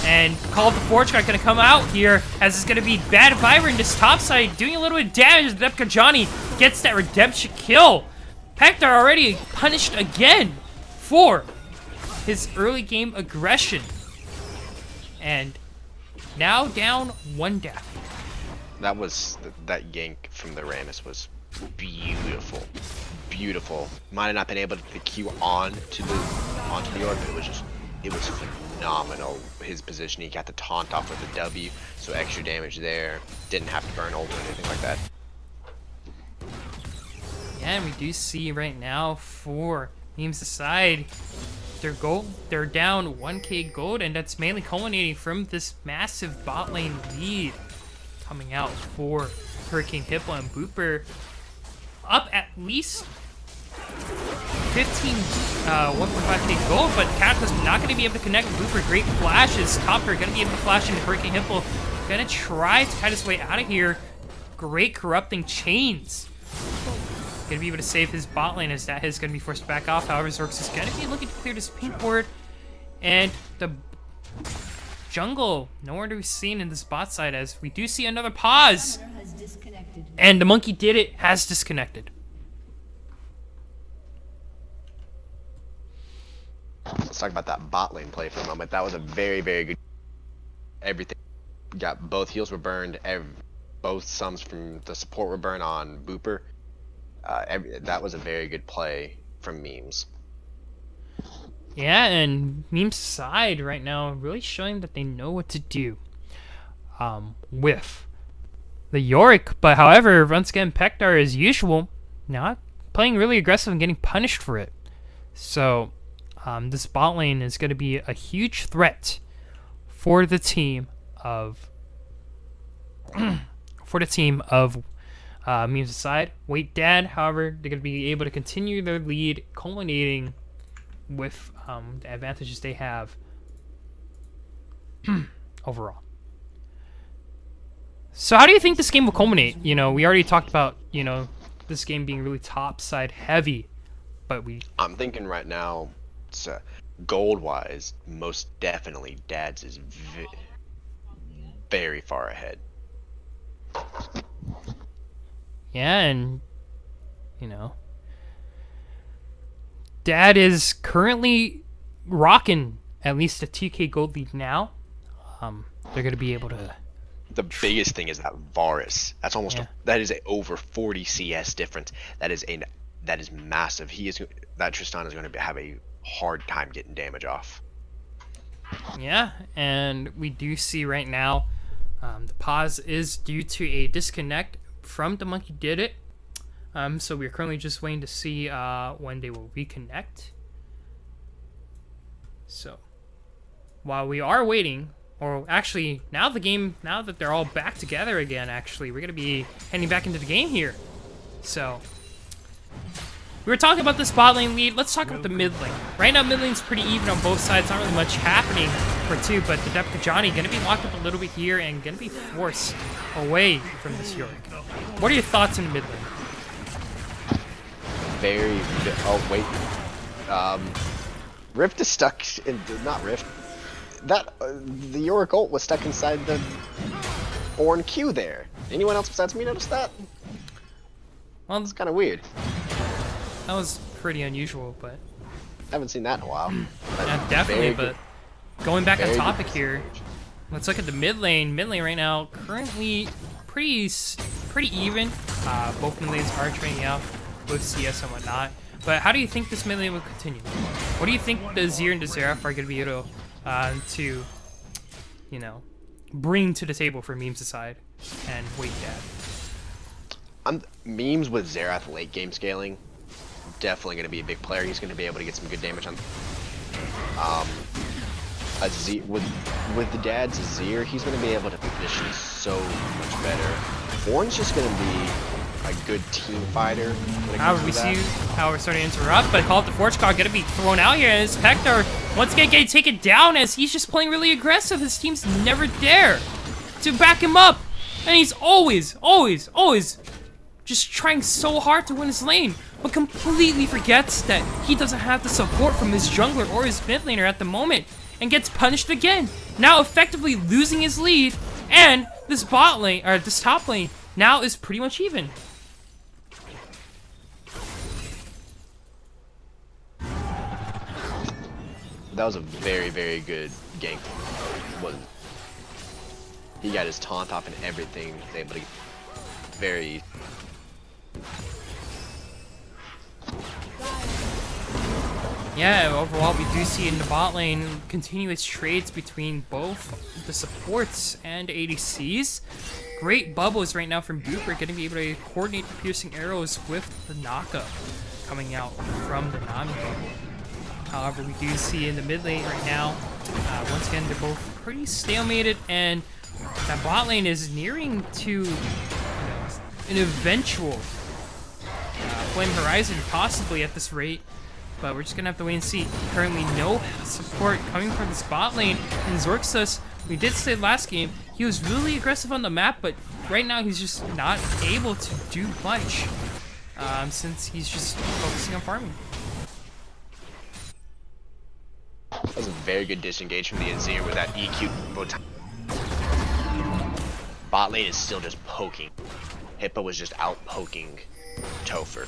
and Call of the Forge Guy gonna come out here as it's gonna be Bad Viper in this top side, doing a little bit of damage. The Johnny gets that redemption kill. Pektar already punished again for his early game aggression, and now down 1 death. That was that gank from the Rammus was beautiful. Might have not been able to get the Q onto the orb, but it was phenomenal. His position, he got the taunt off with the W, so extra damage there. Didn't have to burn ult or anything like that. Yeah, and we do see right now for Memes Aside, they're down 1k gold, and that's mainly culminating from this massive bot lane lead coming out for Hurricane Hippo and Booper, up at least 1.5k gold, but Cataclysm not going to be able to connect with Booper. Great flashes. Topper going to be able to flash into Hurricane Hippo. Going to try to cut his way out of here. Great corrupting chains. Going to be able to save his bot lane as that is going to be forced back off. However, Zorx is going to be looking to clear this pink board. And the jungle, nowhere to be seen in this bot side, as we do see another pause. And the monkey did it, has disconnected. Let's talk about that bot lane play for a moment. That was a very good. Everything got, both heals were burned. Both sums from the support were burned on Booper. That was a very good play from Memes. Yeah, and Memes side right now really showing that they know what to do with the Yorick. But however, once again, Pektar as usual, not playing really aggressive and getting punished for it. So this bot lane is going to be a huge threat for the team of Memes aside. Wait Dad, however, they're going to be able to continue their lead, culminating with the advantages they have overall. So how do you think this game will culminate? You know, we already talked about, you know, this game being really top side heavy, but I'm thinking right now, gold wise, most definitely Dad's is very far ahead. yeah, and you know, Dad is currently rocking at least a 2K gold lead now. They're gonna be able to. The biggest thing is that Varus. That's almost Yeah. that is a over 40 CS difference. That is massive. That Tristan is going to have a hard time getting damage off. Yeah, and we do see right now the pause is due to a disconnect from the Monkey Did It. So we're currently just waiting to see when they will reconnect. So while we are waiting, or actually now that they're all back together again, actually we're gonna be heading back into the game here. So we were talking about this bot lane lead. Let's talk about the mid lane. Right now, mid lane's pretty even on both sides. Not really much happening for two, but the Depka Johnny gonna be locked up a little bit here and gonna be forced away from this Yorick. What are your thoughts in the mid lane? Oh wait, Rift is stuck in not Rift. The Yorick ult was stuck inside the Ornn Q there. Anyone else besides me notice that? Well, It's kind of weird. that was pretty unusual, but Haven't seen that in a while. yeah, definitely. Very But going back on very topic good here, let's look at the mid lane. Mid lane right now, currently pretty even. Both mid lanes are trading out with CS and whatnot. But how do you think this mid lane will continue? What do you think the Azir and the Xerath are going to be able to, you know, bring to the table for Memes aside and Wait Dad? Memes with Xerath late game scaling, definitely going to be a big player. He's going to be able to get some good damage on. Azir, with the Dad's Azir, he's going to be able to position so much better. Ornn's just going to be a good team fighter. However, we see how we're starting to interrupt, but Call of the Forge Card gonna be thrown out here, and Spectre once again getting taken down as he's just playing really aggressive. His team's never there to back him up, and he's always just trying so hard to win his lane, but completely forgets that he doesn't have the support from his jungler or his mid laner at the moment, and gets punished again. Now effectively losing his lead, and this bot lane, or this top lane, now is pretty much even. That was a very, very good gank. He got his taunt off and everything. Was able to very. Yeah, overall we do see in the bot lane continuous trades between both the supports and ADCs. Great bubbles right now from Booper, going to be able to coordinate the piercing arrows with the Naka coming out from the Nami bubble. However, we do see in the mid lane right now, once again, they're both pretty stalemated, and that bot lane is nearing to an eventual Flame Horizon, possibly at this rate, but we're just going to have to wait and see. Currently, no support coming from this bot lane, and Xorxus, we did say last game, he was really aggressive on the map, but right now he's just not able to do much, since he's just focusing on farming. That was a very good disengage from the Azir with that EQ. Bot lane is still just poking. Hippo was just out poking Topher.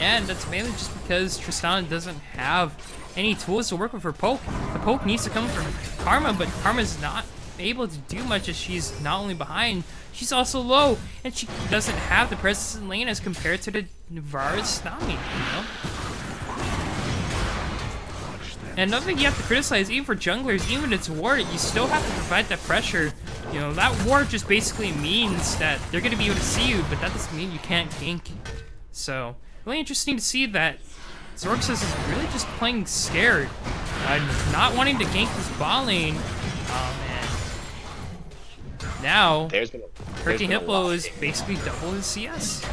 And that's mainly just because Tristan doesn't have any tools to work with her poke. The poke needs to come from Karma, but Karma's not able to do much as she's not only behind, she's also low, and she doesn't have the presence in lane as compared to the Varus Nami, you know? And another thing you have to criticize, even for junglers, even if it's ward, you still have to provide that pressure. You know, that ward just basically means that they're going to be able to see you, but that doesn't mean you can't gank. So, really interesting to see that Zorxus is really just playing scared. Not wanting to gank this bot lane. And now, Hurricane Hippo is basically double his CS.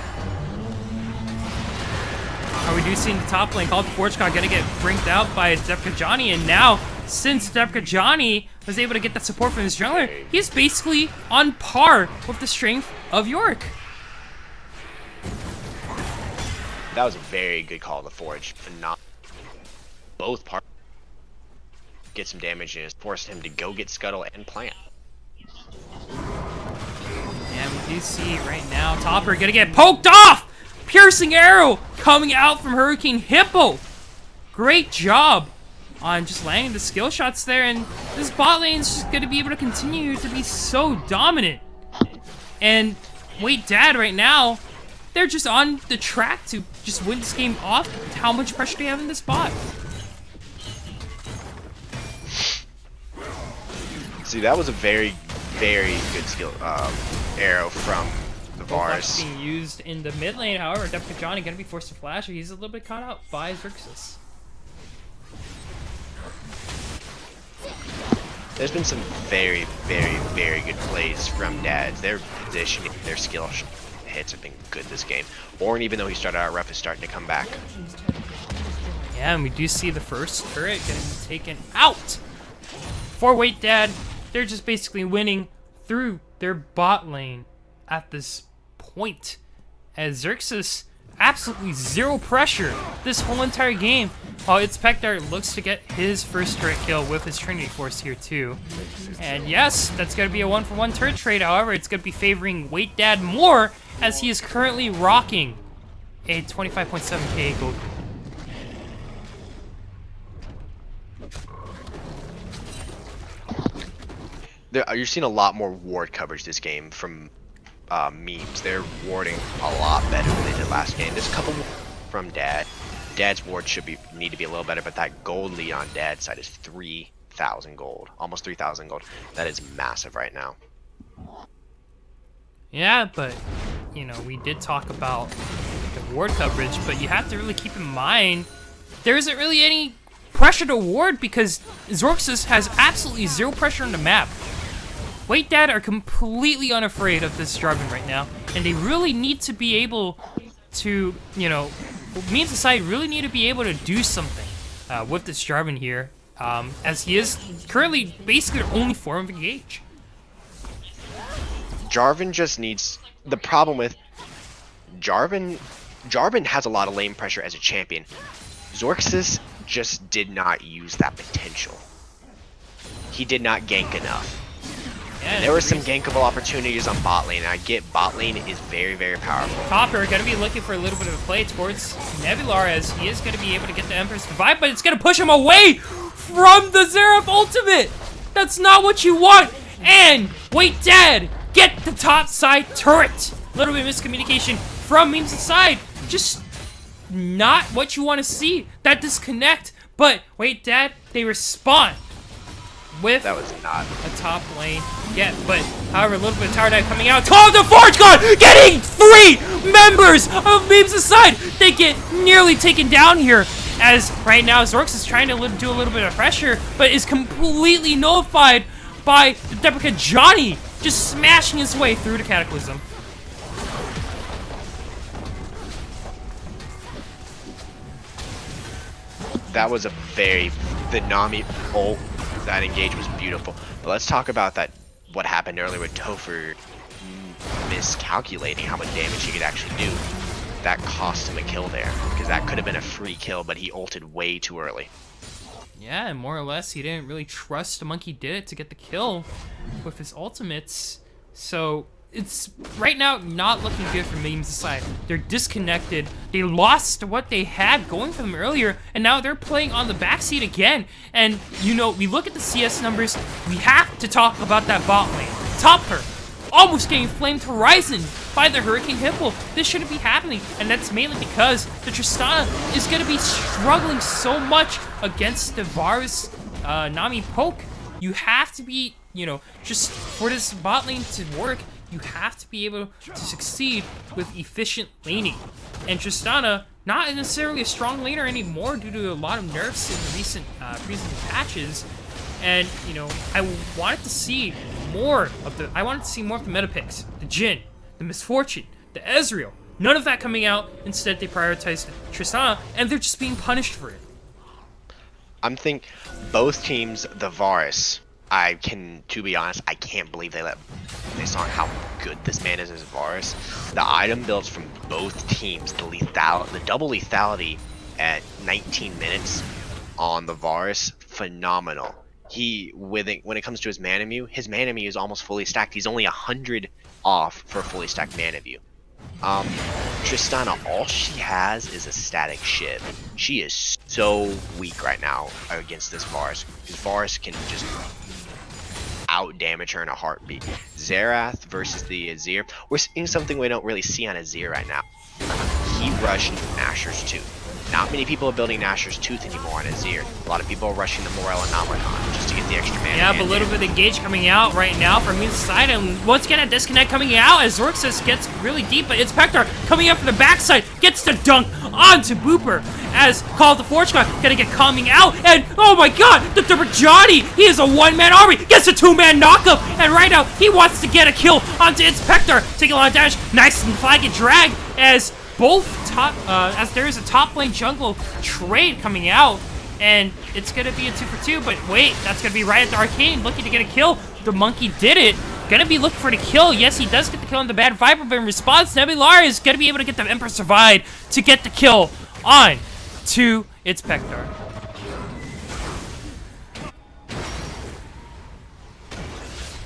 We do see in the top lane, Call to Forgecon gonna get brinked out by Johnny, and now, since Johnny was able to get that support from his jungler, he's basically on par with the strength of Yorick. That was a very good call to Forge. Not both parts get some damage and it's forced him to go get Scuttle and plant. And we do see right now, Topper gonna get poked off! Piercing arrow coming out from Hurricane Hippo. Great job on just landing the skill shots there, and this bot lane is just gonna be able to continue to be so dominant. And wait, Dad, right now, they're just on the track to just win this game off. How much pressure do you have in this bot? See, that was a very, very good skill arrow from the Flash Vars. being used in the mid lane, however, Johnny gonna be forced to flash. He's a little bit caught out by Xerxes. There's been some very, very, very good plays from Dads. Their positioning, their skill hits have been good this game. Ornn, even though he started out rough, is starting to come back. Yeah, and we do see the first turret getting taken out. For Wait Dad, they're just basically winning through their bot lane at this point. As Xerxes, absolutely zero pressure this whole entire game, while Itspectar looks to get his first turret kill with his Trinity Force here too. And yes, that's going to be a 1-for-1 turret trade, however, it's going to be favoring Wait Dad more, as he is currently rocking a 25.7k gold. You're seeing a lot more ward coverage this game from memes. They're warding a lot better than they did last game. There's a couple from Dad. Dad's ward need to be a little better, but that gold lead on Dad's side is 3,000 gold, almost 3,000 gold. That is massive right now. Yeah, but you know, we did talk about the ward coverage, but you have to really keep in mind there isn't really any pressure to ward because Xerxes has absolutely zero pressure on the map. Wait Dad are completely unafraid of this Jarvan right now, and they really need to be able to, you know, me and Society really need to be able to do something with this Jarvan here, as he is currently basically their only form of engage. Jarvan just needs... The problem with Jarvan has a lot of lane pressure as a champion. Xerxes just did not use that potential. He did not gank enough. Yeah, There were some gankable opportunities on bot lane, and I get bot lane is very, very powerful. Topper gonna be looking for a little bit of a play towards Nebular, as he is gonna be able to get the Emperor's Revive, but it's gonna push him away from the Xerath ultimate! That's not what you want! And, Wait Dad, get the top side turret! Little bit of miscommunication from Memes aside. Just not what you want to see. That disconnect. But, Wait Dad, they respond with That was not... a top lane get, but however, a little bit of tower dive coming out. Call to Forgecon, getting 3 members of Memes aside. They get nearly taken down here, as right now Zorx is trying to do a little bit of pressure, but is completely nullified by the Depreca Johnny, just smashing his way through the Cataclysm. That was a very... The Nami ult, that engage was beautiful. But let's talk about that, what happened earlier with Topher miscalculating how much damage he could actually do. That cost him a kill there, because that could have been a free kill, but he ulted way too early. Yeah, and more or less, he didn't really trust Monkey Did It to get the kill with his ultimates. So it's right now not looking good for Memes aside. They're disconnected. They lost what they had going for them earlier, and now they're playing on the backseat again. And you know, we look at the CS numbers. We have to talk about that bot lane. Topper almost getting flamed Horizon by the Hurricane Hippo. This shouldn't be happening, and that's mainly because the Tristana is going to be struggling so much against the Varus Nami poke. You have to be, you know, just for this bot lane to work, you have to be able to succeed with efficient laning. And Tristana not necessarily a strong laner anymore due to a lot of nerfs in the recent patches. And you know, I wanted to see more of the meta picks, the Jhin, the Misfortune, the Ezreal. None of that coming out. Instead, they prioritized Tristana, and they're just being punished for it. I'm thinking both teams, the Varus, to be honest, I can't believe they saw how good this man is as Varus. The item builds from both teams, the double lethality at 19 minutes on the Varus, phenomenal. When it comes to his Mana-Mew, is almost fully stacked. He's only 100 off for a fully stacked Mana-Mew. Tristana, all she has is a static Shiv. She is so weak right now against this Varus, because Varus can just out-damage her in a heartbeat. Xerath versus the Azir. We're seeing something we don't really see on Azir right now. He rushed Nashor's Tooth. Not many people are building Nashor's Tooth anymore on Azir. A lot of people are rushing the Morel Anomaton just to get the extra mana. Yeah, but a little bit of engage coming out right now from his side, and once again a disconnect coming out as Zorxus gets really deep, but it's Pektar coming up from the backside, gets the dunk onto Booper as Call of the Forge God gonna get coming out, and oh my god, the Johnny, he is a one-man army, gets a two-man knockup, and right now he wants to get a kill onto its Pektar, taking a lot of damage. Nice and flag and drag as as there is a top lane jungle trade coming out, and it's gonna be a 2-for-2, but wait, that's gonna be right at the Arcane, looking to get a kill. The monkey did it, gonna be looking for the kill. Yes, he does get the kill on the bad Viper, but in response, Nebular is gonna be able to get the Empress Divide to get the kill on to its Pektar.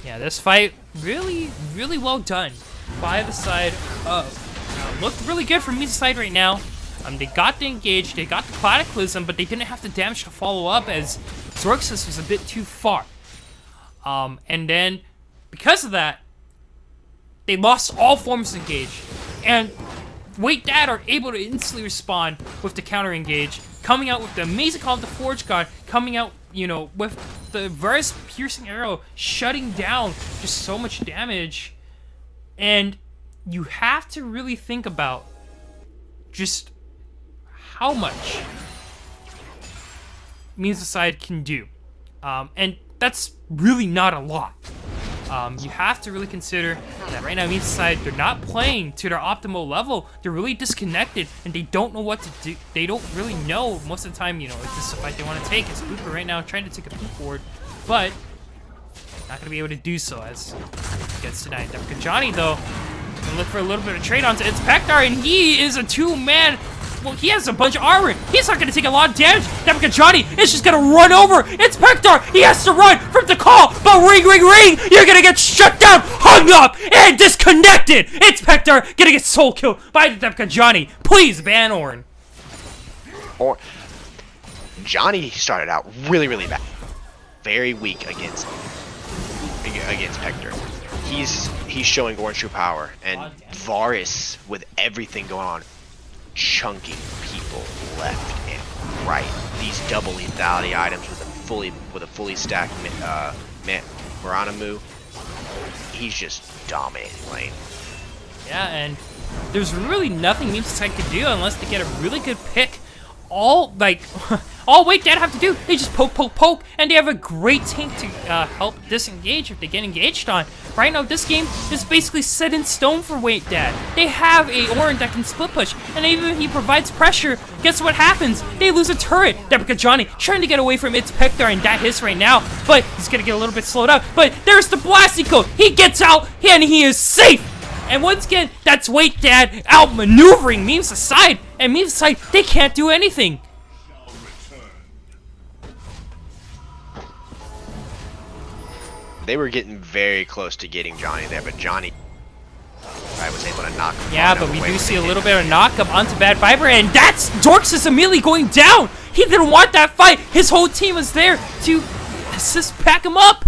Yeah, this fight really, really well done by the side of looked really good from Misa's side right now. They got the engage, they got the Cataclysm, but they didn't have the damage to follow up as Zorxus was a bit too far. And then, because of that, they lost all forms of engage. And Wait Dad are able to instantly respond with the counter engage, coming out with the amazing Call of the Forge God, coming out, you know, with the Varus piercing arrow, shutting down just so much damage. And you have to really think about just how much Misa's side can do. And that's really not a lot. You have to really consider that right now Misa's side, they're not playing to their optimal level. They're really disconnected and they don't know what to do. They don't really know most of the time, you know, if this is a fight they want to take. It's Booper right now trying to take a peek forward, but not going to be able to do so as it gets denied. Johnny, though, and look for a little bit of trade onto its Pektar, and he is a two-man. Well, he has a bunch of armor. He's not going to take a lot of damage. Johnny is just going to run over. It's Pektar. He has to run from the call, but ring, ring, ring. You're going to get shut down, hung up, and disconnected. It's Pektar going to get soul killed by the Johnny. Please ban Ornn. Johnny started out really, really bad. Very weak against Pektar. He's showing Ornn's true power, and Varus, with everything going on, chunking people left and right. These double lethality items with a fully stacked Maranamu, he's just dominating lane. Yeah, and there's really nothing Misa's side can do unless they get a really good pick. All Wait Dad have to do, they just poke, and they have a great tank to help disengage if they get engaged on. Right now, this game is basically set in stone for Wait Dad. They have a Ornn that can split push, and even if he provides pressure, guess what happens? They lose a turret. Johnny trying to get away from its Pektar, and that hits right now, but he's gonna get a little bit slowed up. But there's the blasting code. He gets out, and he is safe. And once again, that's Wait Dad outmaneuvering Misa's side, and Misa's side, they can't do anything. They were getting very close to getting Johnny there, but Johnny, I was able to knock him. Yeah, but we do see a little bit of knockup onto Bad Viper, and that's Dorks immediately going down. He didn't want that fight. His whole team was there to assist, pack him up.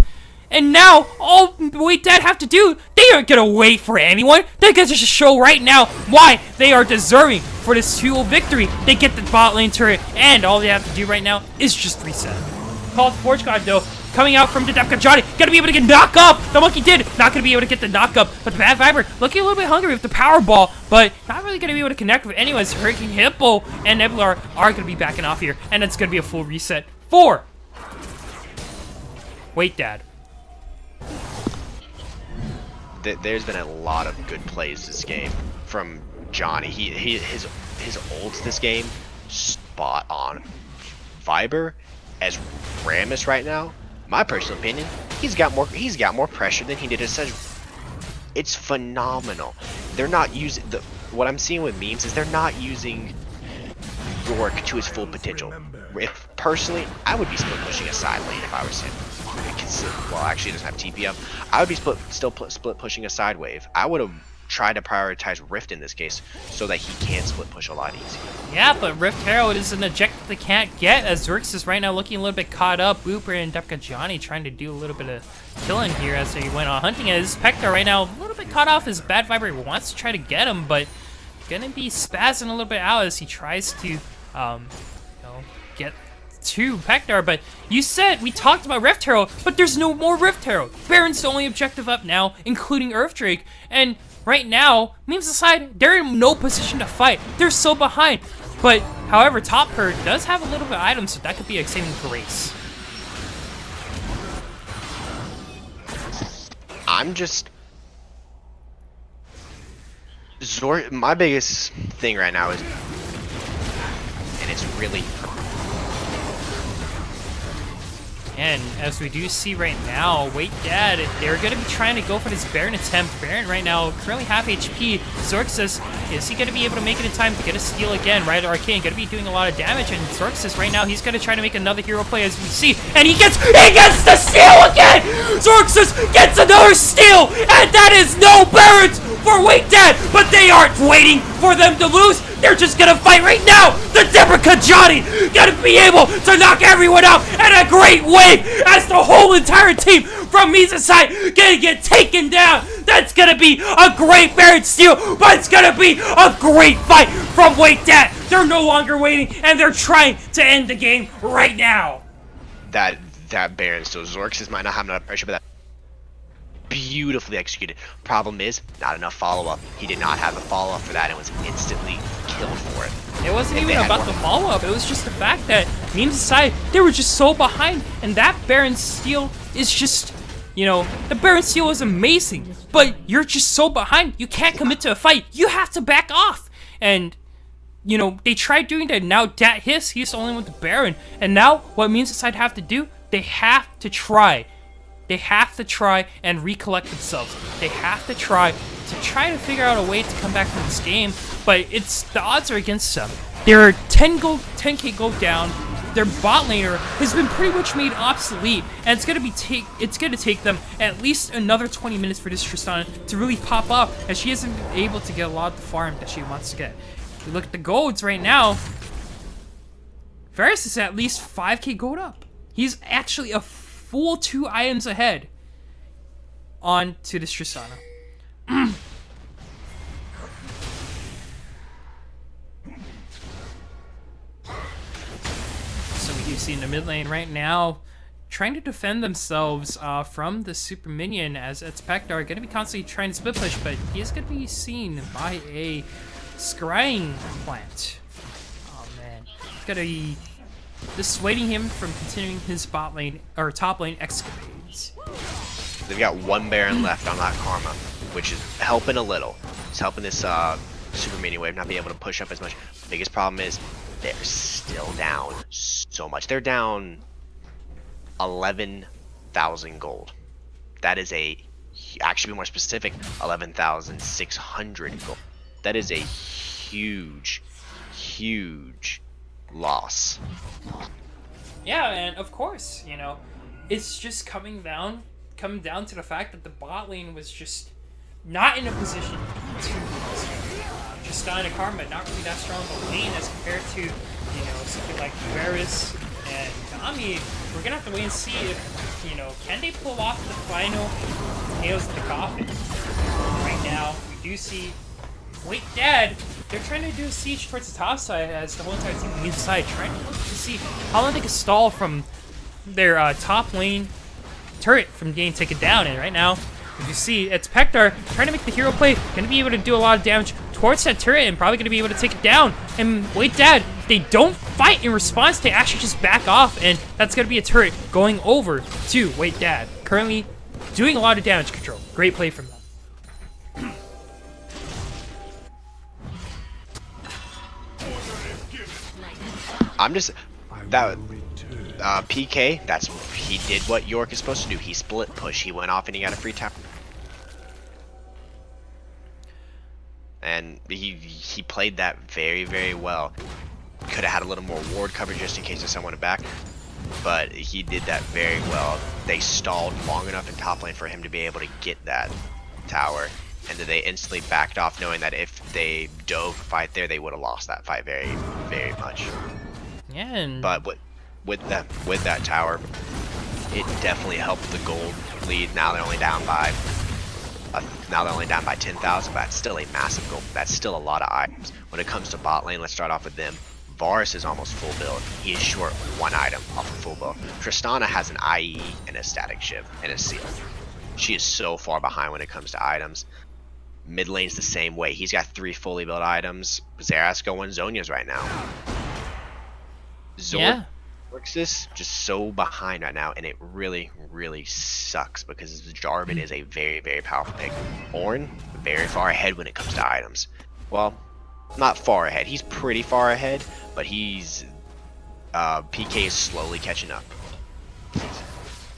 And now, all Wait Dad have to do, they aren't gonna wait for anyone. They're gonna just show right now why they are deserving for this 2-0 victory. They get the bot lane turret, and all they have to do right now is just reset. Call of the Forge God, though, coming out from the Depka Johnny. Gonna be able to get knocked up. The monkey did. Not gonna be able to get the knock up. But the Bad Viper looking a little bit hungry with the power ball, but not really gonna be able to connect with anyone. Hurricane Hippo and Neblar are gonna be backing off here, and it's gonna be a full reset for Wait Dad. There's been a lot of good plays this game from Johnny. His ults this game spot on. Viber as Rammus right now, my personal opinion, he's got more pressure than he did as Sedge. It's phenomenal. They're not using what I'm seeing with memes is they're not using York to his full potential. If personally, I would be split pushing a side lane if I was him. Well, actually, he doesn't have TP up. I would be split pushing a side wave. I would have tried to prioritize Rift in this case so that he can split push a lot easier. Yeah, but Rift Herald is an objective they can't get, as Zerx is right now looking a little bit caught up. Booper and Depka Johnny trying to do a little bit of killing here as he went on hunting. As Pektar right now a little bit caught off. His Bad Viper wants to try to get him, but gonna be spazzing a little bit out as he tries to get to Pektar. But you said we talked about Rift Herald, but there's no more Rift Herald. Baron's the only objective up now, including Earth Drake, and right now, memes aside, they're in no position to fight. They're so behind. But, however, Top Herd does have a little bit of items, so that could be a saving grace. My biggest thing right now is, and it's really... And as we do see right now, Wait Dad, they're going to be trying to go for this Baron attempt. Baron right now, currently half HP. Zorxus, is he going to be able to make it in time to get a steal again? Right, Arcane going to be doing a lot of damage, and Zorxus right now, he's going to try to make another hero play as we see. And he gets the steal again! Zorxus gets another steal! And that is no Barons for Wait Dad! But they aren't waiting for them to lose! They're just gonna fight right now! The Depka Johnny gonna be able to knock everyone out, and a great wave as the whole entire team from Misa's side gonna get taken down. That's gonna be a great Baron steal, but it's gonna be a great fight from Wait Dad. They're no longer waiting, and they're trying to end the game right now. That Baron steal, Zorxus might not have enough pressure, but that beautifully executed. Problem is, not enough follow-up. He did not have the follow-up for that and was instantly killed for it. It wasn't even about the follow-up. It was just the fact that, memes aside, they were just so behind. And that Baron steal is just, the Baron steal is amazing. But you're just so behind, you can't commit to a fight. You have to back off. And, they tried doing that. Now, he's the only one with the Baron. And now, what memes aside have to do, they have to try. They have to try and recollect themselves. They have to try to figure out a way to come back from this game, but the odds are against them. They're 10k gold down. Their bot laner has been pretty much made obsolete, and it's gonna take them at least another 20 minutes for this Tristana to really pop up, as she hasn't been able to get a lot of the farm that she wants to get. If you look at the golds right now, Varus is at least 5k gold up. He's actually a full 2 items ahead on to this Tristana. So we do see in the mid lane right now trying to defend themselves from the super minion, as it's Pektar going to be constantly trying to split push, but he is going to be seen by a scrying plant. Oh man, it's going to be dissuading him from continuing his bot lane or top lane escapades. They've got one Baron left on that Karma, which is helping a little. It's helping this super mini wave not be able to push up as much. Biggest problem is they're still down so much. They're down 11,000 gold. That is actually be more specific, 11,600 gold. That is a huge loss. Yeah, and of course, it's just coming down to the fact that the bot lane was just not in a position to just die in a Karma, not really that strong of a lane as compared to, something like Varus and Nami. We're gonna have to wait and see if, can they pull off the final nails in the coffin. Right now, we do see Wait Dad, they're trying to do a siege towards the top side as the whole entire team on the inside, trying to look to see how long they can stall from their top lane turret from getting taken down. And right now, as you see, it's Pektar trying to make the hero play, gonna be able to do a lot of damage towards that turret and probably gonna be able to take it down. And wait, Dad, they don't fight in response, they actually just back off, and that's gonna be a turret going over to Wait Dad. Currently doing a lot of damage control. Great play from them. I'm just that PK. He did what York is supposed to do. He split push. He went off and he got a free tower. And he played that very, very well. Could have had a little more ward coverage just in case of someone back, but he did that very well. They stalled long enough in top lane for him to be able to get that tower, and then they instantly backed off, knowing that if they dove fight there, they would have lost that fight very, very much. Yeah, and But with that tower, it definitely helped the gold lead. Now they're only down by 10,000, but that's still a massive goal. That's still a lot of items. When it comes to bot lane, let's start off with them. Varus is almost full build. He is short one item off of full build. Tristana has an IE and a static shiv and a seal. She is so far behind when it comes to items. Mid lane's the same way. He's got 3 fully built items. Xerath's going Zhonya's right now. Zorxis just so behind right now, and it really, really sucks because Jarvan is a very, very powerful pick. Ornn, very far ahead when it comes to items. Well, not far ahead. He's pretty far ahead, but he's PK is slowly catching up.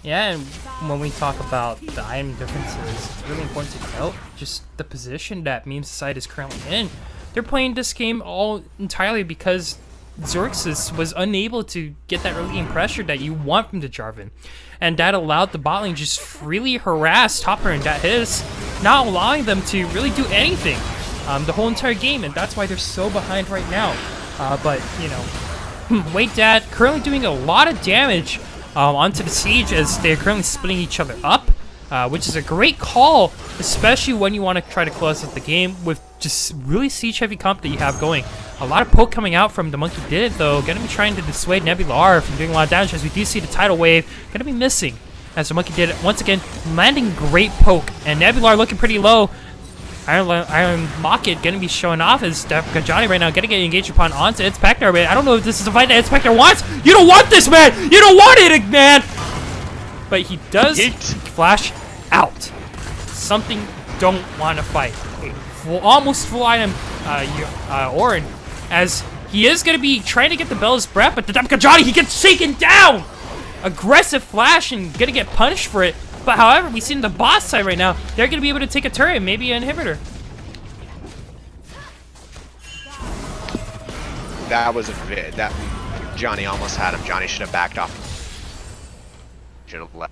yeah, and when we talk about the item differences, it's really important to note just the position that Meme's side is currently in. They're playing this game all entirely because Zorxis was unable to get that early game pressure that you want from the Jarvan, and that allowed the bot lane just freely harass Topper and that his, not allowing them to really do anything the whole entire game, and that's why they're so behind right now. But you know, Wait Dad currently doing a lot of damage onto the siege as they're currently splitting each other up, which is a great call, especially when you want to try to close out the game with just really siege heavy comp that you have going. A lot of poke coming out from the Monkey Did It though, gonna be trying to dissuade Nebular from doing a lot of damage, as we do see the tidal wave gonna be missing as the Monkey Did It once again landing great poke, and Nebular looking pretty low. Iron Mocket gonna be showing off as Gajani right now, gonna get engaged upon onto It's Pektar, but I don't know if this is a fight that It's Pektar wants. You don't want this, man! You don't want it, man! But he does flash out. Something you don't want to fight. Almost full item Ornn, as he is gonna be trying to get the Bell's Breath, but the Gajani, he gets shaken down! Aggressive flash and gonna get punished for it. But however, we see in the boss side right now, they're going to be able to take a turret, maybe an inhibitor. That was that Johnny almost had him. Johnny should have backed off. Should have left.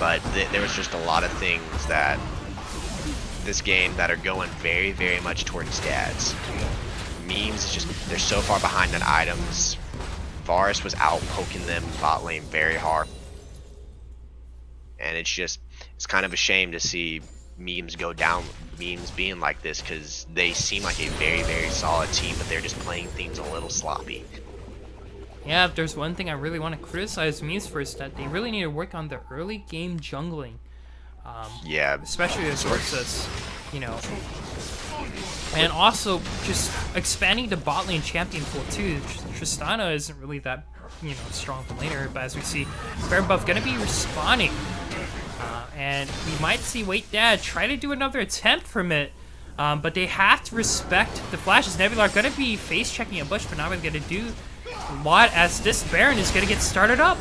But there was just a lot of things that this game that are going very, very much towards dads. Memes is just, they're so far behind on items. Varus was out poking them bot lane very hard. And it's kind of a shame to see memes go down, memes being like this, because they seem like a very, very solid team, but they're just playing things a little sloppy. Yeah, if there's one thing I really want to criticize memes for, is that they really need to work on the early game jungling. Yeah. Especially as Zorxis, you know. And also, just expanding the bot lane champion pool too. Tristana isn't really that, you know, strong of a laner, but as we see, Baron Buff gonna be responding. And we might see Wait Dad try to do another attempt from it, but they have to respect the flashes. Nebular gonna be face checking a bush, but not really gonna do a lot, as this Baron is gonna get started up.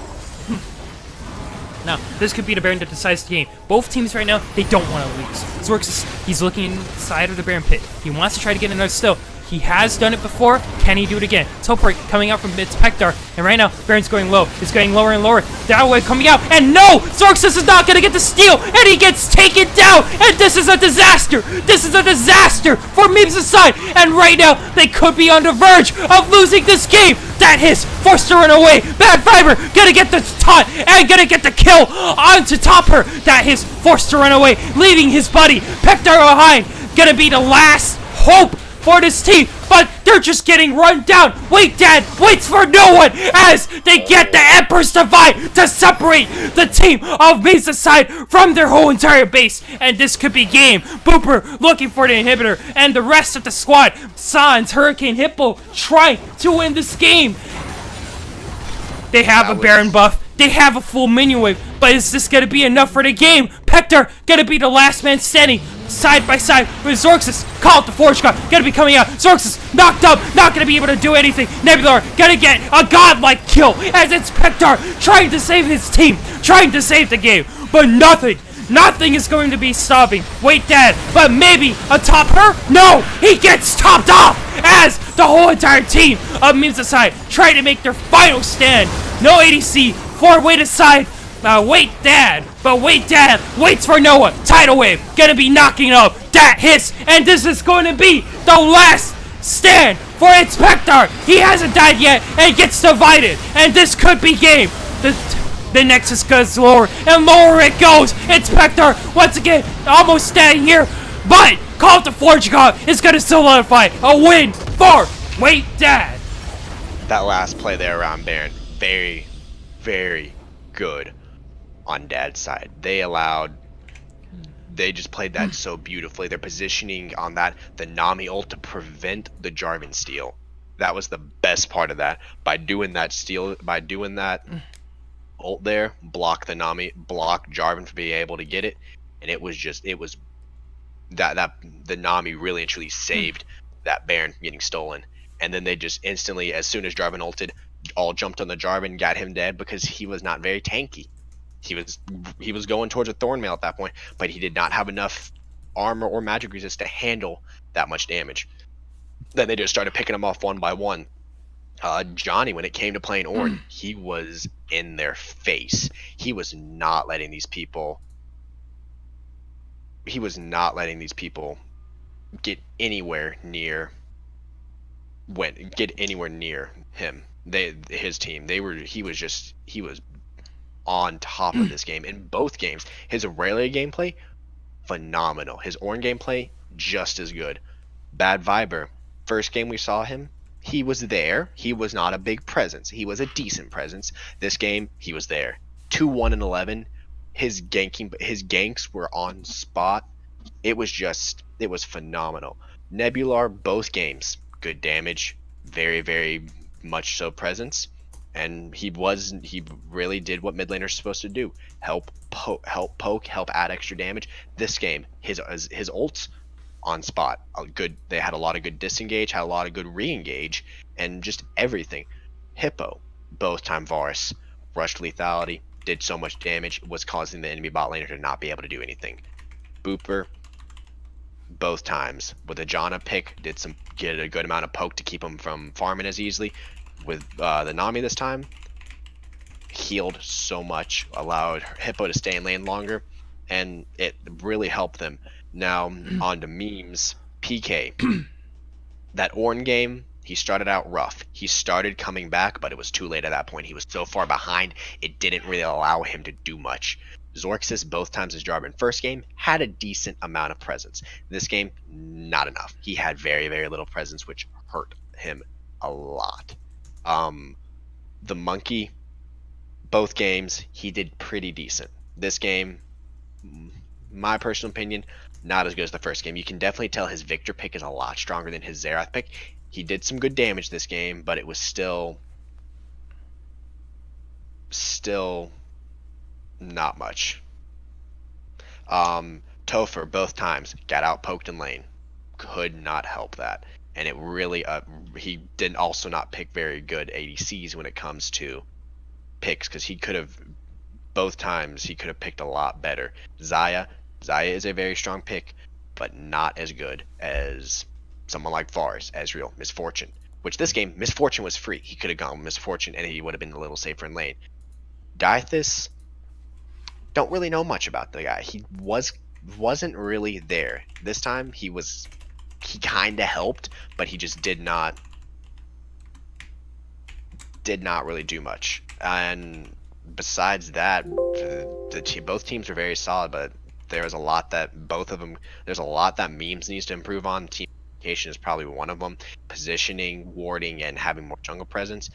Now, this could be the Baron that decides the game. Both teams right now, they don't want to lose. Zorxis, he's looking inside of the Baron pit. He wants to try to get another still. He has done it before. Can he do it again? Teleport coming out from It's Pektar. And right now, Baron's going low. It's getting lower and lower. That way coming out. And no! Zorxis is not going to get the steal. And he gets taken down. And this is a disaster. This is a disaster for Memes' side. And right now, they could be on the verge of losing this game. That his forced to run away. Bad Fiber gonna get the taunt and gonna get the kill onto Topper. That his forced to run away, leaving his buddy Pektar behind. Gonna be the last hope for this team, but They're just getting run down. Wait, Dad waits for no one as they get the Emperor's Divide to separate the team of Mesa side from their whole entire base. And this could be game. Booper looking for the inhibitor, and the rest of the squad, Sans, Hurricane, Hippo, trying to win this game. They have a Baron buff. They have a full minion wave. But is this going to be enough for the game? Pector going to be the last man standing side by side with Zorxus. Call it the Forge God. Going to be coming out. Zorxus knocked up. Not going to be able to do anything. Nebular going to get a godlike kill as it's Pector trying to save his team. Trying to save the game. But nothing is going to be stopping. Wait, Dad, but maybe atop her? No, he gets topped off as the whole entire team of Memes aside try to make their final stand. No ADC, 4-way aside. Wait, Dad, but Wait, Dad waits for Noah. Tidal Wave gonna be knocking up that hiss, and this is going to be the last stand for Inspector. He hasn't died yet and gets divided, and this could be game. The Nexus goes lower, and lower it goes. Inspector, once again, almost standing here, but Call of the Forge God is going to solidify a win for Wait, Dad. That last play there around Baron, very, very good on Dad's side. They just played that so beautifully. Their positioning on that, the Nami ult to prevent the Jarvan steal. That was the best part of that. By doing that ult there, block the Nami, block Jarvan from being able to get it, and it was that the Nami really and truly saved that Baron from getting stolen. And then they just instantly, as soon as Jarvan ulted, all jumped on the Jarvan and got him dead because he was not very tanky. He was going towards a Thornmail at that point, but he did not have enough armor or magic resist to handle that much damage. Then they just started picking him off one by one. Johnny, when it came to playing Ornn, he was in their face. He was not letting these people get anywhere near him. His team. He was on top of this game in both games. His Aurelia gameplay, phenomenal. His Ornn gameplay, just as good. Bad Viber. First game we saw him, he was there. He was not a big presence. He was a decent presence. This game, he was there. 2-1 and 11. His ganks were on spot. It was phenomenal. Nebular, both games, good damage, very, very much so presence. And he really did what mid laners are supposed to do: help poke, help add extra damage. This game, his ults on spot, good. They had a lot of good disengage, had a lot of good re-engage, and just everything. Hippo, both time Varus, rushed lethality, did so much damage, was causing the enemy bot laner to not be able to do anything. Booper, both times with a Janna pick, get a good amount of poke to keep him from farming as easily. With the Nami this time, healed so much, allowed Hippo to stay in lane longer, and it really helped them. Now on to memes. PK, that Ornn game, he started out rough. He started coming back, but it was too late at that point. He was so far behind, it didn't really allow him to do much. Zorxus, both times his Jarvan first game, had a decent amount of presence. This game, not enough. He had very, very little presence, which hurt him a lot. The Monkey, both games, he did pretty decent. This game, my personal opinion, not as good as the first game. You can definitely tell his Victor pick is a lot stronger than his Xerath pick. He did some good damage this game, but it was still not much. Topher, both times, got out poked in lane. Could not help that. And it really, he didn't also not pick very good ADCs when it comes to picks, because he could have, both times, he could have picked a lot better. Xayah is a very strong pick, but not as good as someone like Varus, Ezreal, Misfortune. Which this game, Misfortune was free. He could have gone with Misfortune and he would have been a little safer in lane. Dythus, don't really know much about the guy. He wasn't really there. This time he kind of helped, but he just did not really do much. And besides that, both teams are very solid, but there's a lot that memes needs to improve on. Team communication is probably one of them. Positioning, warding, and having more jungle presence.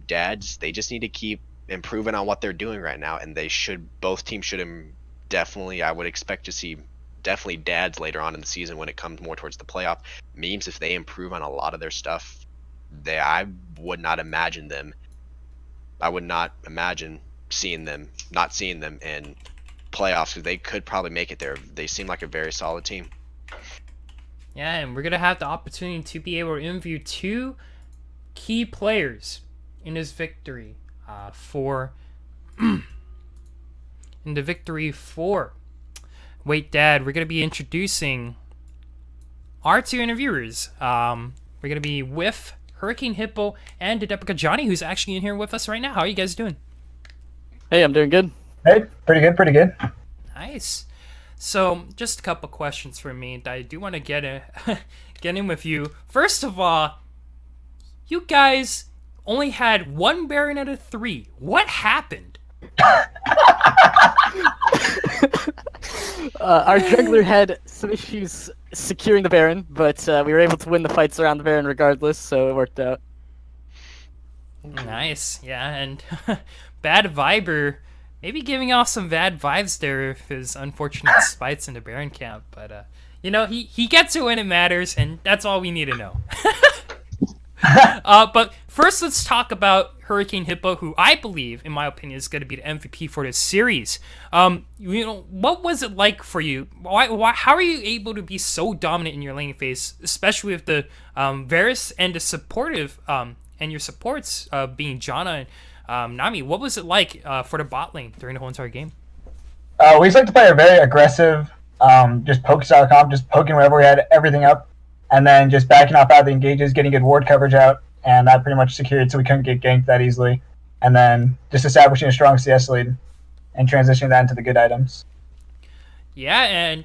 Dads, they just need to keep improving on what they're doing right now, and both teams should definitely, I would expect to see definitely Dads later on in the season when it comes more towards the playoff. Memes, if they improve on a lot of their stuff, I would not imagine not seeing them in playoffs, because they could probably make it there. They seem like a very solid team. Yeah, and we're gonna have the opportunity to be able to interview two key players in this victory Wait Dad. We're gonna be introducing our two interviewers. We're gonna be with Hurricane Hippo and Dedepica Johnny, who's actually in here with us right now. How are you guys doing? Hey, I'm doing good. Hey, pretty good. Nice. So, just a couple questions for me that I do want to get in with you. First of all, you guys only had one Baron out of 3. What happened? Our jungler had some issues securing the Baron, but we were able to win the fights around the Baron regardless, so it worked out. Nice, yeah, and Bad Viber, maybe giving off some bad vibes there with his unfortunate spites in the Baron camp, but he gets it when it matters, and that's all we need to know. But first, let's talk about Hurricane Hippo, who I believe, in my opinion, is going to be the MVP for this series. What was it like for you? How are you able to be so dominant in your lane phase, especially with the Varus and the supportive and your supports being Janna and Nami? What was it like for the bot lane during the whole entire game? We just like to play a very aggressive, just poke style comp, just poking wherever we had everything up, and then just backing off out of the engages, getting good ward coverage out, and that pretty much secured so we couldn't get ganked that easily. And then just establishing a strong CS lead and transitioning that into the good items. Yeah, and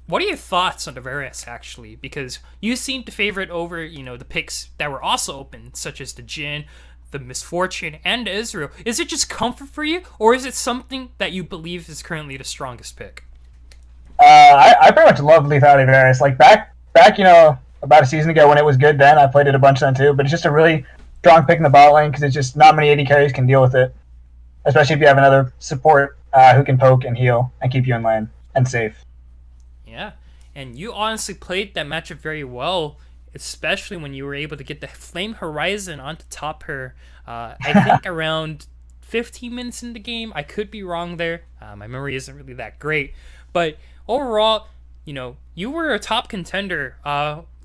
what are your thoughts on the Varus, actually? Because you seem to favor it over, the picks that were also open, such as the Jhin, the Misfortune, and the Israel. Is it just comfort for you, or is it something that you believe is currently the strongest pick? I pretty much love lethality Varus. Like back, about a season ago when it was good then, I played it a bunch then too, but it's just a really strong pick in the bot lane because it's just not many AD carries can deal with it. Especially if you have another support who can poke and heal and keep you in lane and safe. Yeah, and you honestly played that matchup very well, especially when you were able to get the Flame Horizon onto top her, I think around 15 minutes in the game. I could be wrong there. My memory isn't really that great. But overall, you were a top contender.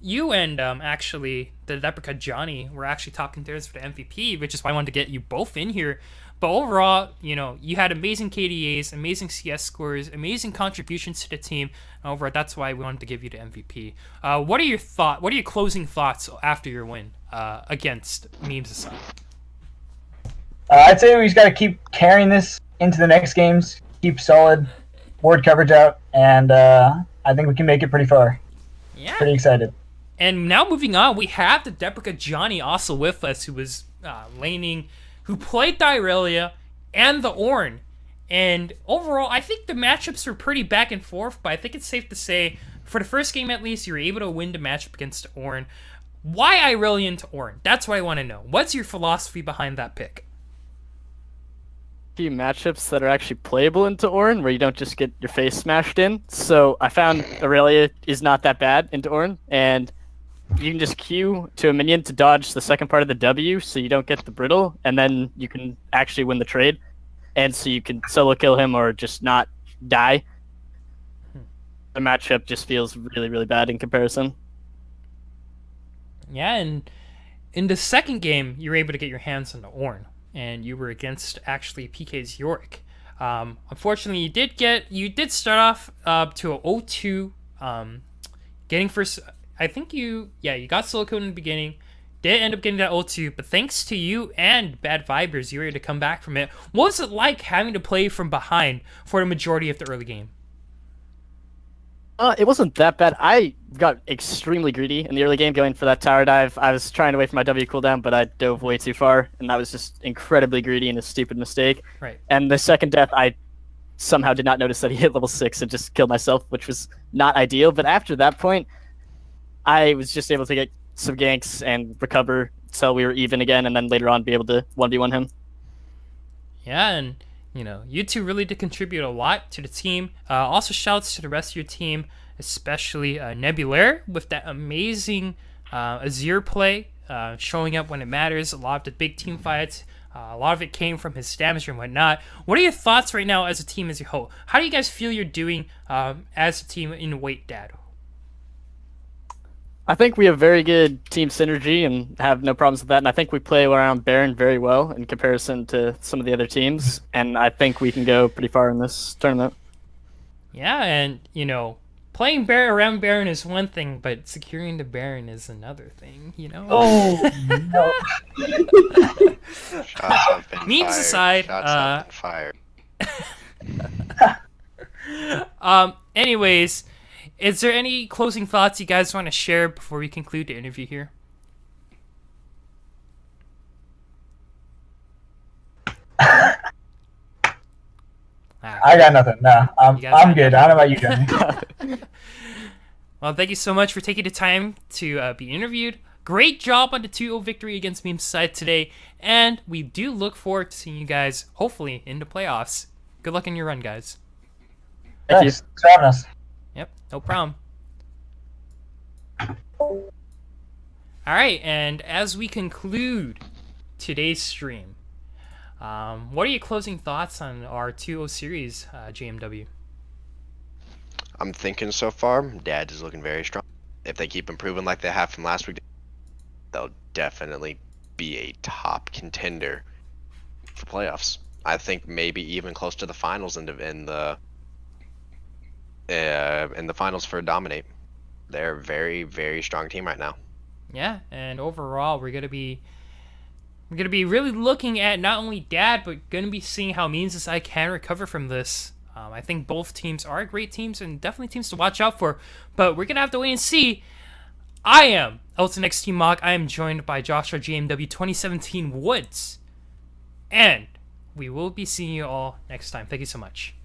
You and actually the Dedepica Johnny were actually top contenders for the MVP, which is why I wanted to get you both in here. But overall, you had amazing KDAs, amazing CS scores, amazing contributions to the team. Overall, that's why we wanted to give you the MVP. What are your closing thoughts after your win against Memes aside? I'd say we just got to keep carrying this into the next games, keep solid ward coverage out, and I think we can make it pretty far. Yeah. Pretty excited. And now moving on, we have the Dedepica Johnny also with us, who was laning, who played the Irelia and the Ornn. And overall, I think the matchups were pretty back and forth, but I think it's safe to say, for the first game at least, you were able to win the matchup against Ornn. Why Irelia into Ornn? That's what I want to know. What's your philosophy behind that pick? Few matchups that are actually playable into Ornn, where you don't just get your face smashed in. So I found Aurelia is not that bad into Ornn, and you can just Q to a minion to dodge the second part of the W, so you don't get the brittle, and then you can actually win the trade. And so you can solo kill him or just not die. The matchup just feels really, really bad in comparison. Yeah, and in the second game, you were able to get your hands on the Ornn, and you were against actually PK's Yorick. Unfortunately, you did start off to a 0-2, getting first. I think you got solo killed in the beginning. Did end up getting that 0-2, but thanks to you and Bad Vibers, you were able to come back from it. What was it like having to play from behind for the majority of the early game? It wasn't that bad. I got extremely greedy in the early game going for that tower dive. I was trying to wait for my W cooldown, but I dove way too far, and that was just incredibly greedy and a stupid mistake. Right. And the second death, I somehow did not notice that he hit level 6 and just killed myself, which was not ideal. But after that point, I was just able to get some ganks and recover so we were even again, and then later on be able to 1v1 him. Yeah, and you two really did contribute a lot to the team. Also, shouts to the rest of your team, especially Nebulaire with that amazing Azir play, showing up when it matters. A lot of the big team fights, a lot of it came from his damage and whatnot. What are your thoughts right now as a team as a whole? How do you guys feel you're doing as a team in Wait Dad? I think we have very good team synergy and have no problems with that. And I think we play around Baron very well in comparison to some of the other teams. And I think we can go pretty far in this tournament. Yeah, and playing around Baron is one thing, but securing the Baron is another thing. Oh no! Shots have been Memes fired. aside, Shots have been fired. Anyways, is there any closing thoughts you guys want to share before we conclude the interview here? I got nothing. No, You guys I'm got good. I don't know about you, Johnny. Well, thank you so much for taking the time to be interviewed. Great job on the 2-0 victory against Meme Society today, and we do look forward to seeing you guys, hopefully, in the playoffs. Good luck in your run, guys. Thank you. Thanks for having us. Yep, no problem. Alright, and as we conclude today's stream, what are your closing thoughts on our 2-0 series, JMW? I'm thinking so far, Dad is looking very strong. If they keep improving like they have from last week, they'll definitely be a top contender for playoffs. I think maybe even close to the finals in the finals for Dominate. They're a very, very strong team right now. Yeah, and overall, we're gonna be really looking at not only Dad, but gonna be seeing how Means Society can recover from this. I think both teams are great teams and definitely teams to watch out for, but we're gonna have to wait and see. I am Elton X Team Mock. I am joined by Joshua GMW 2017 Woods, and we will be seeing you all next time. Thank you so much.